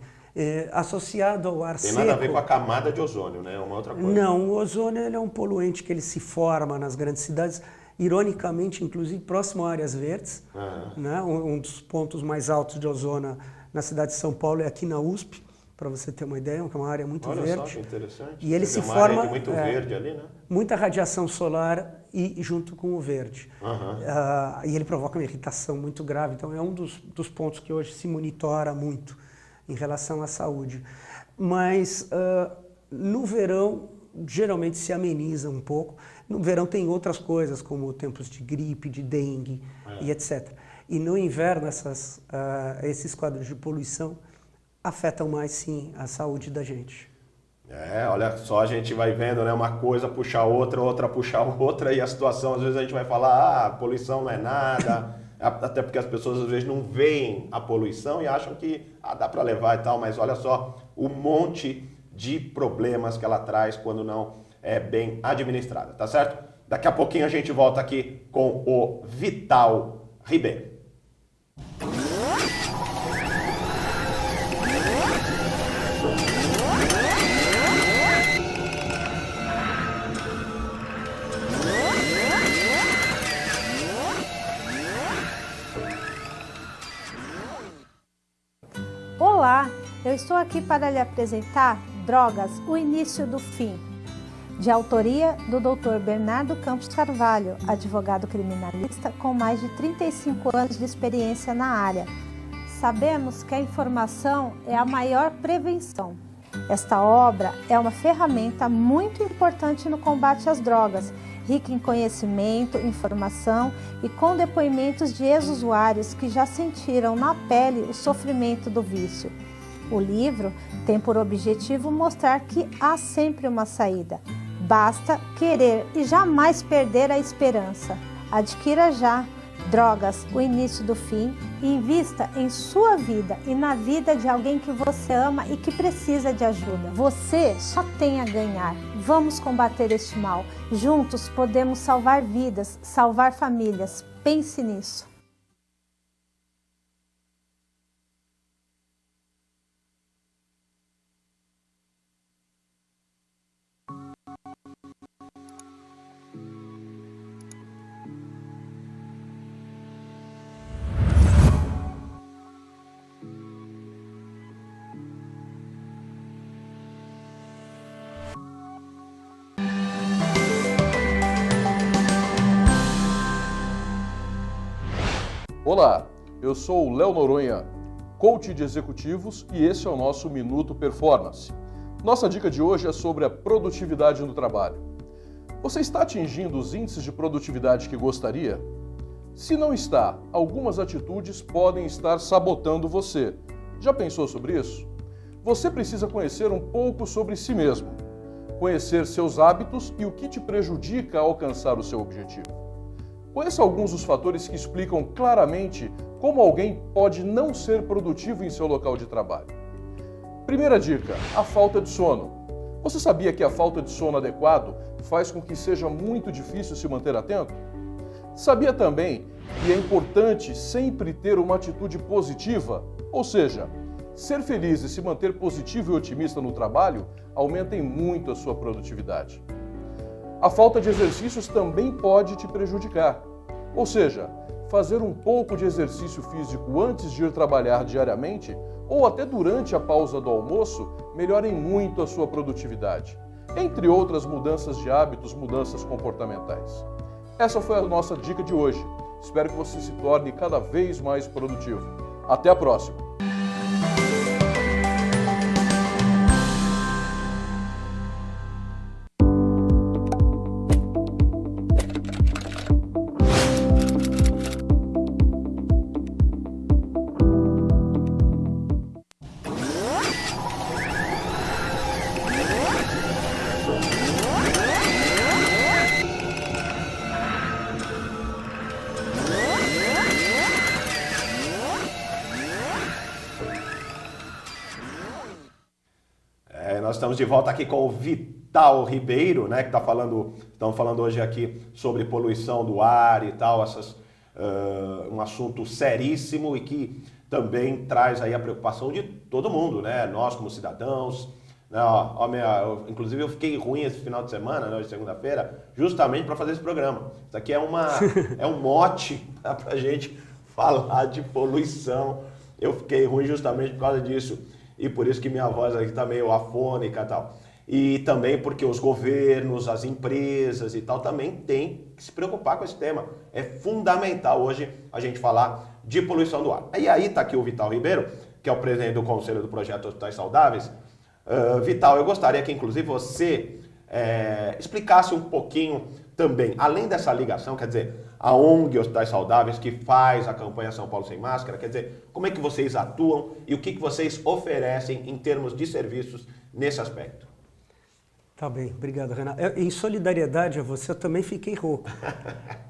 Associado ao ar seco... Tem nada a ver com a camada de ozônio, né? É uma outra coisa. Não, o ozônio ele é um poluente que ele se forma nas grandes cidades, ironicamente, inclusive próximo a áreas verdes. Né? Um dos pontos mais altos de ozona na cidade de São Paulo é aqui na USP, para você ter uma ideia, que é uma área muito Olha verde. só que interessante. E ele Quer dizer, se uma forma área muito verde ali, né? muita radiação solar e junto com o verde. E ele provoca uma irritação muito grave. Então é um dos pontos que hoje se monitora muito em relação à saúde. Mas no verão geralmente se ameniza um pouco. No verão tem outras coisas como tempos de gripe, de dengue e etc. E no inverno esses quadros de poluição afetam mais sim a saúde da gente. Olha só, a gente vai vendo, né, uma coisa puxa a outra, outra puxa a outra, e a situação, às vezes a gente vai falar, poluição não é nada, até porque as pessoas às vezes não veem a poluição e acham que dá para levar e tal, mas olha só o monte de problemas que ela traz quando não é bem administrada, tá certo? Daqui a pouquinho a gente volta aqui com o Vital Ribeiro. Olá, eu estou aqui para lhe apresentar Drogas, o início do fim, de autoria do Dr. Bernardo Campos Carvalho, advogado criminalista com mais de 35 anos de experiência na área. Sabemos que a informação é a maior prevenção. Esta obra é uma ferramenta muito importante no combate às drogas, rica em conhecimento, informação e com depoimentos de ex-usuários que já sentiram na pele o sofrimento do vício. O livro tem por objetivo mostrar que há sempre uma saída. Basta querer e jamais perder a esperança. Adquira já Drogas, o início do fim, e invista em sua vida e na vida de alguém que você ama e que precisa de ajuda. Você só tem a ganhar. Vamos combater este mal. Juntos podemos salvar vidas, salvar famílias. Pense nisso. Olá, eu sou o Léo Noronha, coach de executivos, e esse é o nosso Minuto Performance. Nossa dica de hoje é sobre a produtividade no trabalho. Você está atingindo os índices de produtividade que gostaria? Se não está, algumas atitudes podem estar sabotando você. Já pensou sobre isso? Você precisa conhecer um pouco sobre si mesmo, conhecer seus hábitos e o que te prejudica a alcançar o seu objetivo. Conheça alguns dos fatores que explicam claramente como alguém pode não ser produtivo em seu local de trabalho. Primeira dica, a falta de sono. Você sabia que a falta de sono adequado faz com que seja muito difícil se manter atento? Sabia também que é importante sempre ter uma atitude positiva, ou seja, ser feliz e se manter positivo e otimista no trabalho aumentem muito a sua produtividade. A falta de exercícios também pode te prejudicar. Ou seja, fazer um pouco de exercício físico antes de ir trabalhar diariamente ou até durante a pausa do almoço melhorem muito a sua produtividade. Entre outras mudanças de hábitos, mudanças comportamentais. Essa foi a nossa dica de hoje. Espero que você se torne cada vez mais produtivo. Até a próxima! Nós estamos de volta aqui com o Vital Ribeiro, né, que estamos falando hoje aqui sobre poluição do ar e tal, um assunto seríssimo e que também traz aí a preocupação de todo mundo, né, nós como cidadãos. Né, inclusive eu fiquei ruim esse final de semana, né, hoje segunda-feira, justamente para fazer esse programa. Isso aqui é um mote para a gente falar de poluição. Eu fiquei ruim justamente por causa disso. e por isso que minha voz aqui tá meio afônica e tal. E também porque os governos, as empresas e tal também têm que se preocupar com esse tema. É fundamental hoje a gente falar de poluição do ar. E aí está aqui o Vital Ribeiro, que é o presidente do Conselho do Projeto Hospitais Saudáveis. Vital, eu gostaria que inclusive você explicasse um pouquinho também, além dessa ligação, quer dizer, a ONG Hospitais Saudáveis, que faz a campanha São Paulo Sem Máscara, quer dizer, como é que vocês atuam e o que vocês oferecem em termos de serviços nesse aspecto? Tá bem, obrigado, Renato. Em solidariedade a você, eu também fiquei rouco.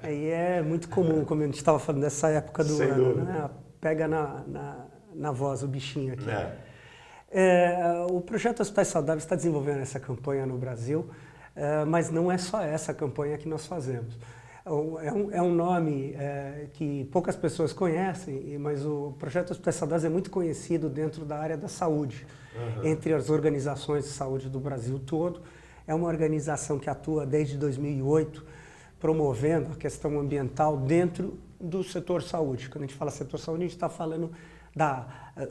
Aí é muito comum, como a gente estava falando, nessa época do ano, né? Pega na voz o bichinho aqui. O Projeto Hospitais Saudáveis está desenvolvendo essa campanha no Brasil, mas não é só essa campanha que nós fazemos. É um nome que poucas pessoas conhecem, mas o Projeto Hospitais Saudáveis é muito conhecido dentro da área da saúde, entre as organizações de saúde do Brasil todo. É uma organização que atua desde 2008, promovendo a questão ambiental dentro do setor saúde. Quando a gente fala setor saúde, a gente está falando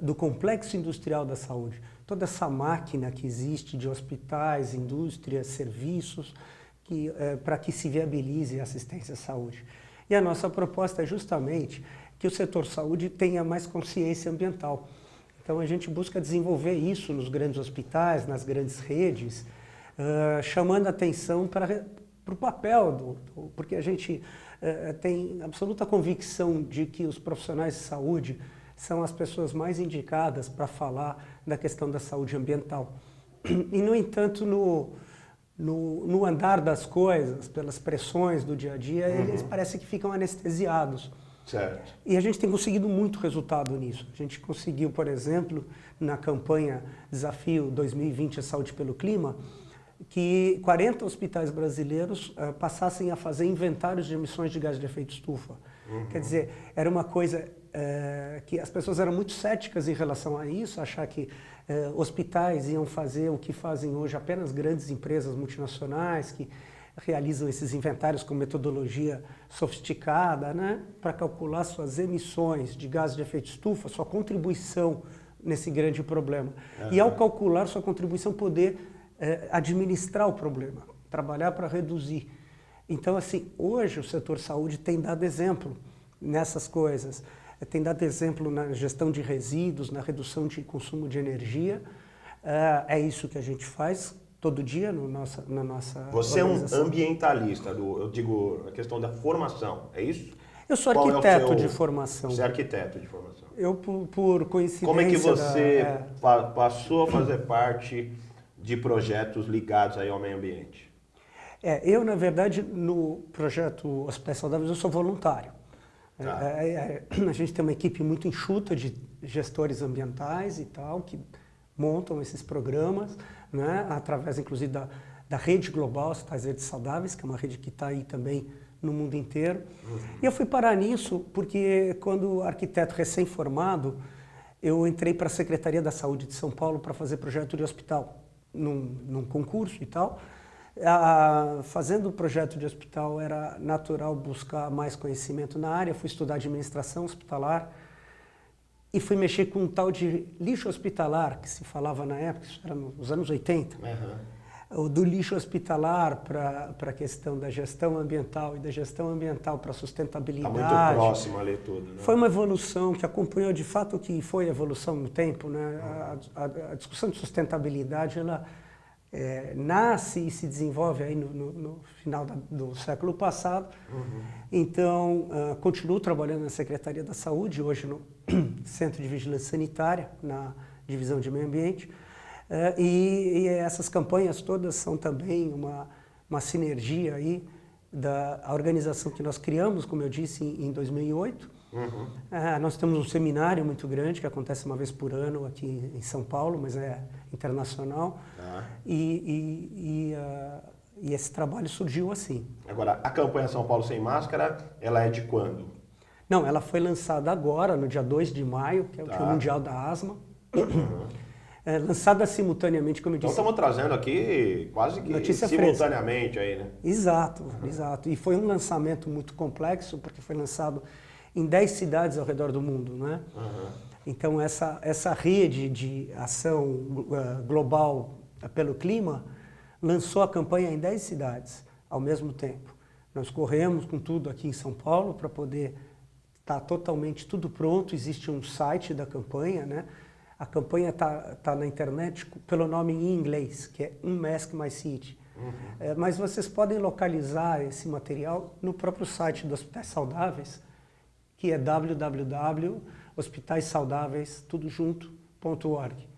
do complexo industrial da saúde. Toda essa máquina que existe de hospitais, indústrias, serviços, para que se viabilize a assistência à saúde. E a nossa proposta é justamente que o setor saúde tenha mais consciência ambiental. Então a gente busca desenvolver isso nos grandes hospitais, nas grandes redes, chamando atenção para o papel, porque a gente tem absoluta convicção de que os profissionais de saúde são as pessoas mais indicadas para falar da questão da saúde ambiental. E, no entanto, no andar das coisas, pelas pressões do dia a dia, eles parecem que ficam anestesiados. Certo. E a gente tem conseguido muito resultado nisso. A gente conseguiu, por exemplo, na campanha Desafio 2020 a Saúde pelo Clima, que 40 hospitais brasileiros passassem a fazer inventários de emissões de gás de efeito estufa. Quer dizer, era uma coisa que as pessoas eram muito céticas em relação a isso, achar que hospitais iam fazer o que fazem hoje apenas grandes empresas multinacionais que realizam esses inventários com metodologia sofisticada, né, para calcular suas emissões de gases de efeito estufa, sua contribuição nesse grande problema. E ao calcular sua contribuição, poder administrar o problema, trabalhar para reduzir. Então, assim, hoje o setor saúde tem dado exemplo nessas coisas. Tem dado exemplo na gestão de resíduos, na redução de consumo de energia. É isso que a gente faz todo dia na nossa Você é um ambientalista, eu digo a questão da formação, é isso? Eu sou arquiteto de formação. Você é arquiteto de formação. Eu, por coincidência... Como é que você passou a fazer parte de projetos ligados aí ao meio ambiente? Eu, na verdade, no projeto Hospitais Saudáveis, eu sou voluntário. A gente tem uma equipe muito enxuta de gestores ambientais e tal, que montam esses programas, né, através, inclusive, da rede global Hospitais Verdes Saudáveis, que é uma rede que está aí também no mundo inteiro. E eu fui parar nisso porque, quando arquiteto recém-formado, eu entrei para a Secretaria da Saúde de São Paulo para fazer projeto de hospital, num concurso e tal. Fazendo o projeto de hospital era natural buscar mais conhecimento na área, fui estudar administração hospitalar e fui mexer com um tal de lixo hospitalar, que se falava na época, isso era nos anos 80. Do lixo hospitalar para a questão da gestão ambiental e da gestão ambiental para a sustentabilidade. Está muito próximo ali tudo, né? Foi uma evolução que acompanhou de fato o que foi a evolução no tempo, né? A discussão de sustentabilidade, ela nasce e se desenvolve aí no final do século passado. Então, continuo trabalhando na Secretaria da Saúde, hoje no Centro de Vigilância Sanitária, na Divisão de Meio Ambiente. E essas campanhas todas são também uma sinergia aí da organização que nós criamos, como eu disse, em 2008. Nós temos um seminário muito grande que acontece uma vez por ano aqui em São Paulo, mas é internacional. E esse trabalho surgiu assim. Agora, a campanha São Paulo Sem Máscara, ela é de quando? Não, ela foi lançada agora, no dia 2 de maio, que é o Dia Mundial da Asma. Lançada simultaneamente, como eu disse. Então estamos trazendo aqui quase que notícia simultaneamente aí, né? Exato, exato. E foi um lançamento muito complexo, porque foi lançado em 10 cidades ao redor do mundo, né? Então, essa rede de ação global pelo clima lançou a campanha em 10 cidades ao mesmo tempo. Nós corremos com tudo aqui em São Paulo para poder estar totalmente tudo pronto. Existe um site da campanha, né? A campanha está na internet pelo nome em inglês, que é Unmask My City. Mas vocês podem localizar esse material no próprio site do Hospitais Saudáveis, que é www.hospitaissaudaveis.org.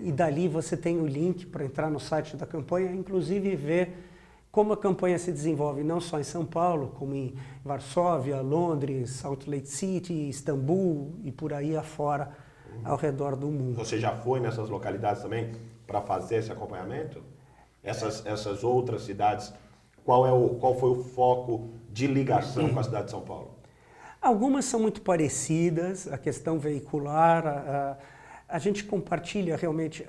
E dali você tem o link para entrar no site da campanha, inclusive ver como a campanha se desenvolve não só em São Paulo, como em Varsóvia, Londres, Salt Lake City, Istambul e por aí afora, ao redor do mundo. Você já foi nessas localidades também para fazer esse acompanhamento? Essas outras cidades, qual foi o foco de ligação com a cidade de São Paulo? Algumas são muito parecidas, a questão veicular, a gente compartilha realmente,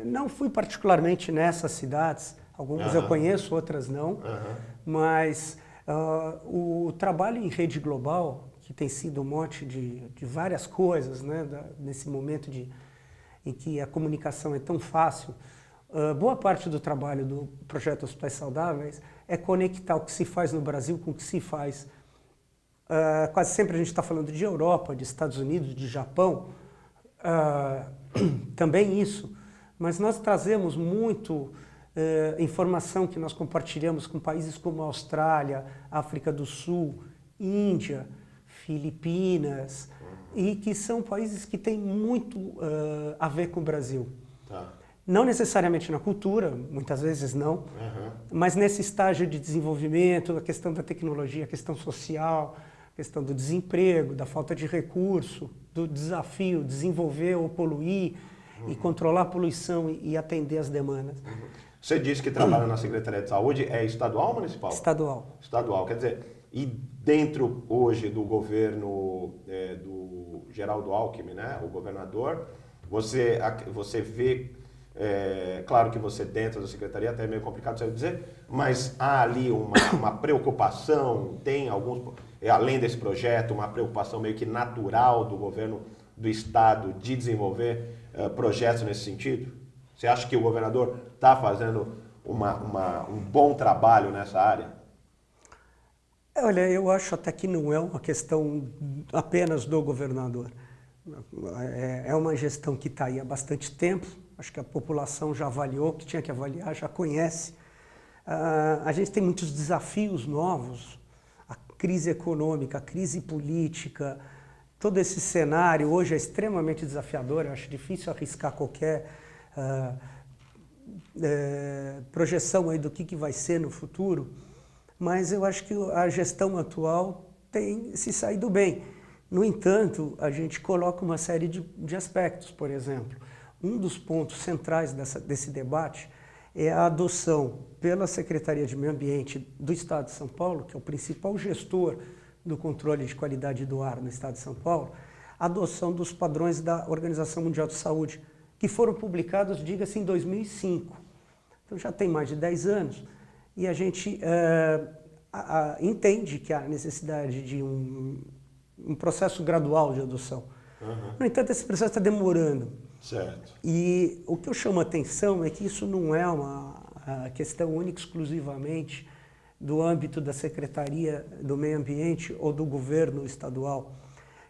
não fui particularmente nessas cidades, algumas eu conheço, outras não, mas o trabalho em rede global, que tem sido um monte de várias coisas, né, nesse momento em que a comunicação é tão fácil, boa parte do trabalho do projeto Hospitais Saudáveis é conectar o que se faz no Brasil com o que se faz. Quase sempre a gente está falando de Europa, de Estados Unidos, de Japão, também isso, mas nós trazemos muito informação que nós compartilhamos com países como a Austrália, África do Sul, Índia, Filipinas, e que são países que têm muito a ver com o Brasil. Tá. Não necessariamente na cultura, muitas vezes não, mas nesse estágio de desenvolvimento, a questão da tecnologia, a questão social, a questão do desemprego, da falta de recurso, do desafio de desenvolver ou poluir e controlar a poluição e atender as demandas. Você disse que trabalha na Secretaria de Saúde, é estadual ou municipal? Estadual. Estadual, quer dizer, e dentro hoje do governo do Geraldo Alckmin, né, o governador, você vê, claro que você dentro da secretaria, até é meio complicado você dizer, mas há ali uma preocupação, tem alguns, além desse projeto, uma preocupação meio que natural do governo do estado de desenvolver projetos nesse sentido? Você acha que o governador está fazendo um bom trabalho nessa área? Olha, eu acho até que não é uma questão apenas do governador. É uma gestão que está aí há bastante tempo. Acho que a população já avaliou o que tinha que avaliar, já conhece. A gente tem muitos desafios novos. A crise econômica, a crise política, todo esse cenário hoje é extremamente desafiador. Eu acho difícil arriscar qualquer projeção aí do que vai ser no futuro. Mas eu acho que a gestão atual tem se saído bem. No entanto, a gente coloca uma série de aspectos, por exemplo. Um dos pontos centrais desse debate é a adoção pela Secretaria de Meio Ambiente do Estado de São Paulo, que é o principal gestor do controle de qualidade do ar no Estado de São Paulo, a adoção dos padrões da Organização Mundial de Saúde, que foram publicados, diga-se, em 2005. Então já tem mais de 10 anos. E a gente entende que há necessidade de um processo gradual de adoção. No entanto, esse processo está demorando. Certo. E o que eu chamo a atenção é que isso não é uma questão única exclusivamente do âmbito da Secretaria do Meio Ambiente ou do governo estadual.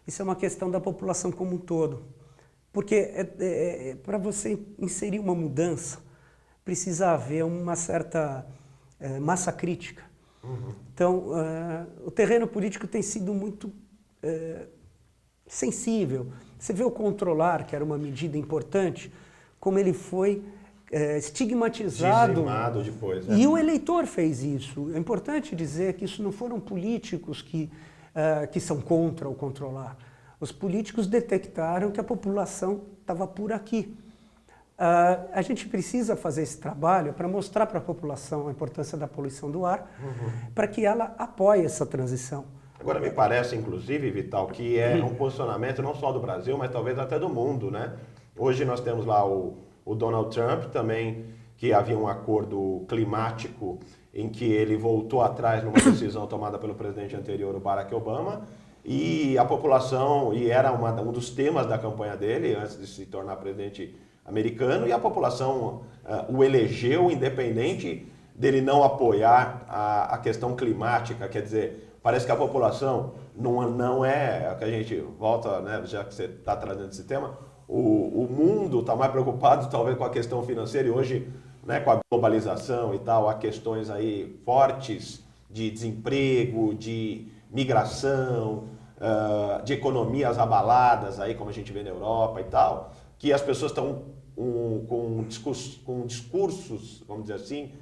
Isso é uma questão da população como um todo. Porque para você inserir uma mudança, precisa haver uma certa massa crítica. Então, o terreno político tem sido muito sensível. Você vê o controlar, que era uma medida importante, como ele foi estigmatizado. Dizimado depois, né? E o eleitor fez isso. É importante dizer que isso não foram políticos que são contra o controlar. Os políticos detectaram que a população estava por aqui. A gente precisa fazer esse trabalho para mostrar para a população a importância da poluição do ar, para que ela apoie essa transição. Agora, me parece, inclusive, Vital, que é um posicionamento não só do Brasil, mas talvez até do mundo, né? Hoje nós temos lá o Donald Trump também, que havia um acordo climático em que ele voltou atrás numa decisão tomada pelo presidente anterior, o Barack Obama, e a população, e era um dos temas da campanha dele, antes de se tornar presidente americano, e a população o elegeu, independente dele não apoiar a questão climática. Quer dizer, parece que a população não é, que a gente volta, né, já que você está trazendo esse tema, o mundo está mais preocupado talvez com a questão financeira, e hoje, né, com a globalização e tal, há questões aí fortes de desemprego, de migração, de economias abaladas, aí, como a gente vê na Europa e tal, que as pessoas estão com discursos, vamos dizer assim,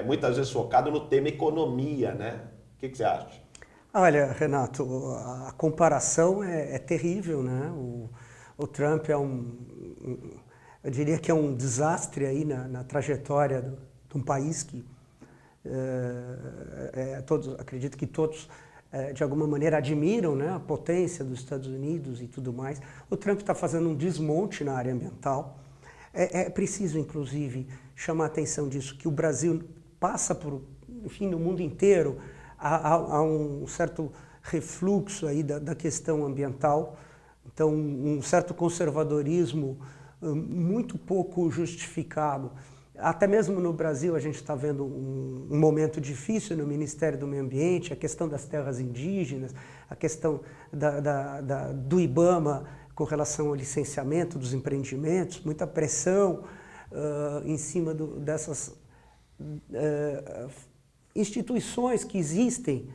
muitas vezes focado no tema economia, né? O que você acha? Olha, Renato, a comparação é terrível, né? O Trump é eu diria que é um desastre aí na trajetória de um país que acredito que todos de alguma maneira admiram, né, a potência dos Estados Unidos e tudo mais. O Trump está fazendo um desmonte na área ambiental. É preciso, inclusive, chamar a atenção disso, que o Brasil passa por, enfim, no mundo inteiro, há um certo refluxo aí da questão ambiental. Então, um certo conservadorismo muito pouco justificado. Até mesmo no Brasil a gente está vendo um momento difícil no Ministério do Meio Ambiente, a questão das terras indígenas, a questão do IBAMA com relação ao licenciamento dos empreendimentos, muita pressão em cima dessas instituições que existem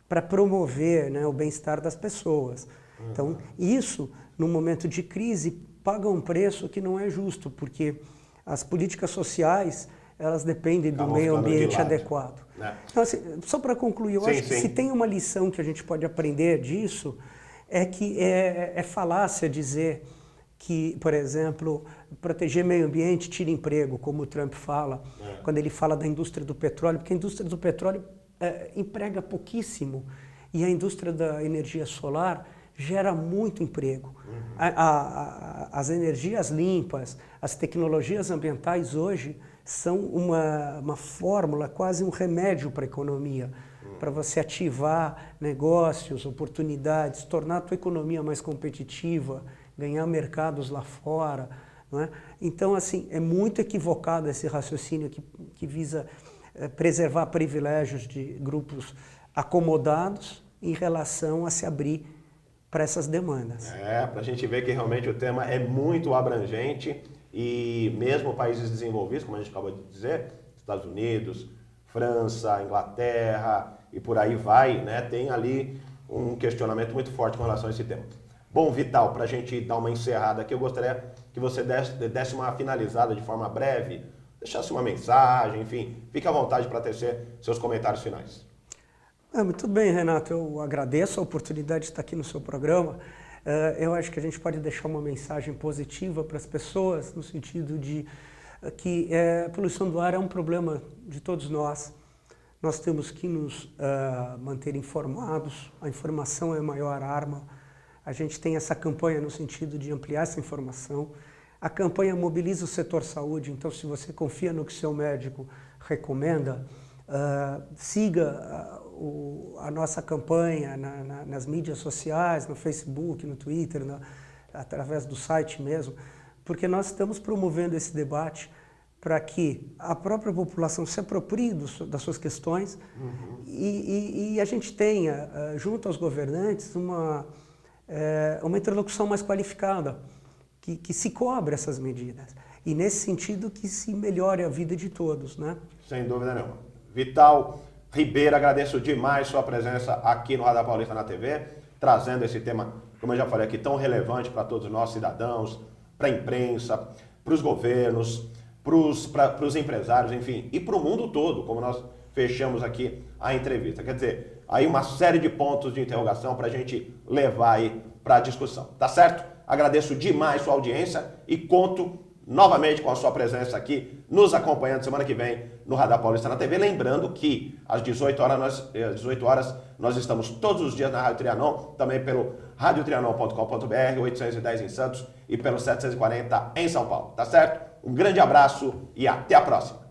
para promover, né, o bem-estar das pessoas. Então, isso, num momento de crise, paga um preço que não é justo, porque as políticas sociais, elas dependem do meio ambiente adequado. Né? Então, assim, só para concluir, eu acho que se tem uma lição que a gente pode aprender disso, é que é falácia dizer que, por exemplo, proteger meio ambiente tira emprego, como o Trump fala, quando ele fala da indústria do petróleo, porque a indústria do petróleo emprega pouquíssimo, e a indústria da energia solar gera muito emprego. As energias limpas, as tecnologias ambientais hoje são uma fórmula, quase um remédio para a economia, para você ativar negócios, oportunidades, tornar a tua economia mais competitiva, ganhar mercados lá fora. Não é? Então, assim, é muito equivocado esse raciocínio que visa preservar privilégios de grupos acomodados em relação a se abrir para essas demandas. Para a gente ver que realmente o tema é muito abrangente, e mesmo países desenvolvidos, como a gente acabou de dizer, Estados Unidos, França, Inglaterra e por aí vai, né, tem ali um questionamento muito forte com relação a esse tema. Bom, Vital, para a gente dar uma encerrada aqui, eu gostaria que você desse uma finalizada de forma breve, deixasse uma mensagem, enfim, fique à vontade para tecer seus comentários finais. Muito bem, Renato, eu agradeço a oportunidade de estar aqui no seu programa. Eu acho que a gente pode deixar uma mensagem positiva para as pessoas, no sentido de que a poluição do ar é um problema de todos nós. Nós temos que nos manter informados, a informação é a maior arma. A gente tem essa campanha no sentido de ampliar essa informação. A campanha mobiliza o setor saúde, então se você confia no que seu médico recomenda, siga a nossa campanha nas mídias sociais, no Facebook, no Twitter, através do site mesmo, porque nós estamos promovendo esse debate para que a própria população se aproprie das suas questões e a gente tenha, junto aos governantes, uma interlocução mais qualificada, que se cobre essas medidas. E nesse sentido que se melhore a vida de todos, né? Sem dúvida nenhuma. Vital Ribeiro, agradeço demais sua presença aqui no Radar Paulista na TV, trazendo esse tema, como eu já falei aqui, tão relevante para todos nós cidadãos, para a imprensa, para os governos, para os empresários, enfim, e para o mundo todo, como nós fechamos aqui a entrevista. Quer dizer, aí uma série de pontos de interrogação para a gente levar aí para a discussão, tá certo? Agradeço demais sua audiência e conto novamente com a sua presença aqui, nos acompanhando semana que vem no Radar Paulista na TV. Lembrando que às 18 horas nós estamos todos os dias na Rádio Trianon, também pelo radiotrianon.com.br, 810 em Santos e pelo 740 em São Paulo, tá certo? Um grande abraço e até a próxima!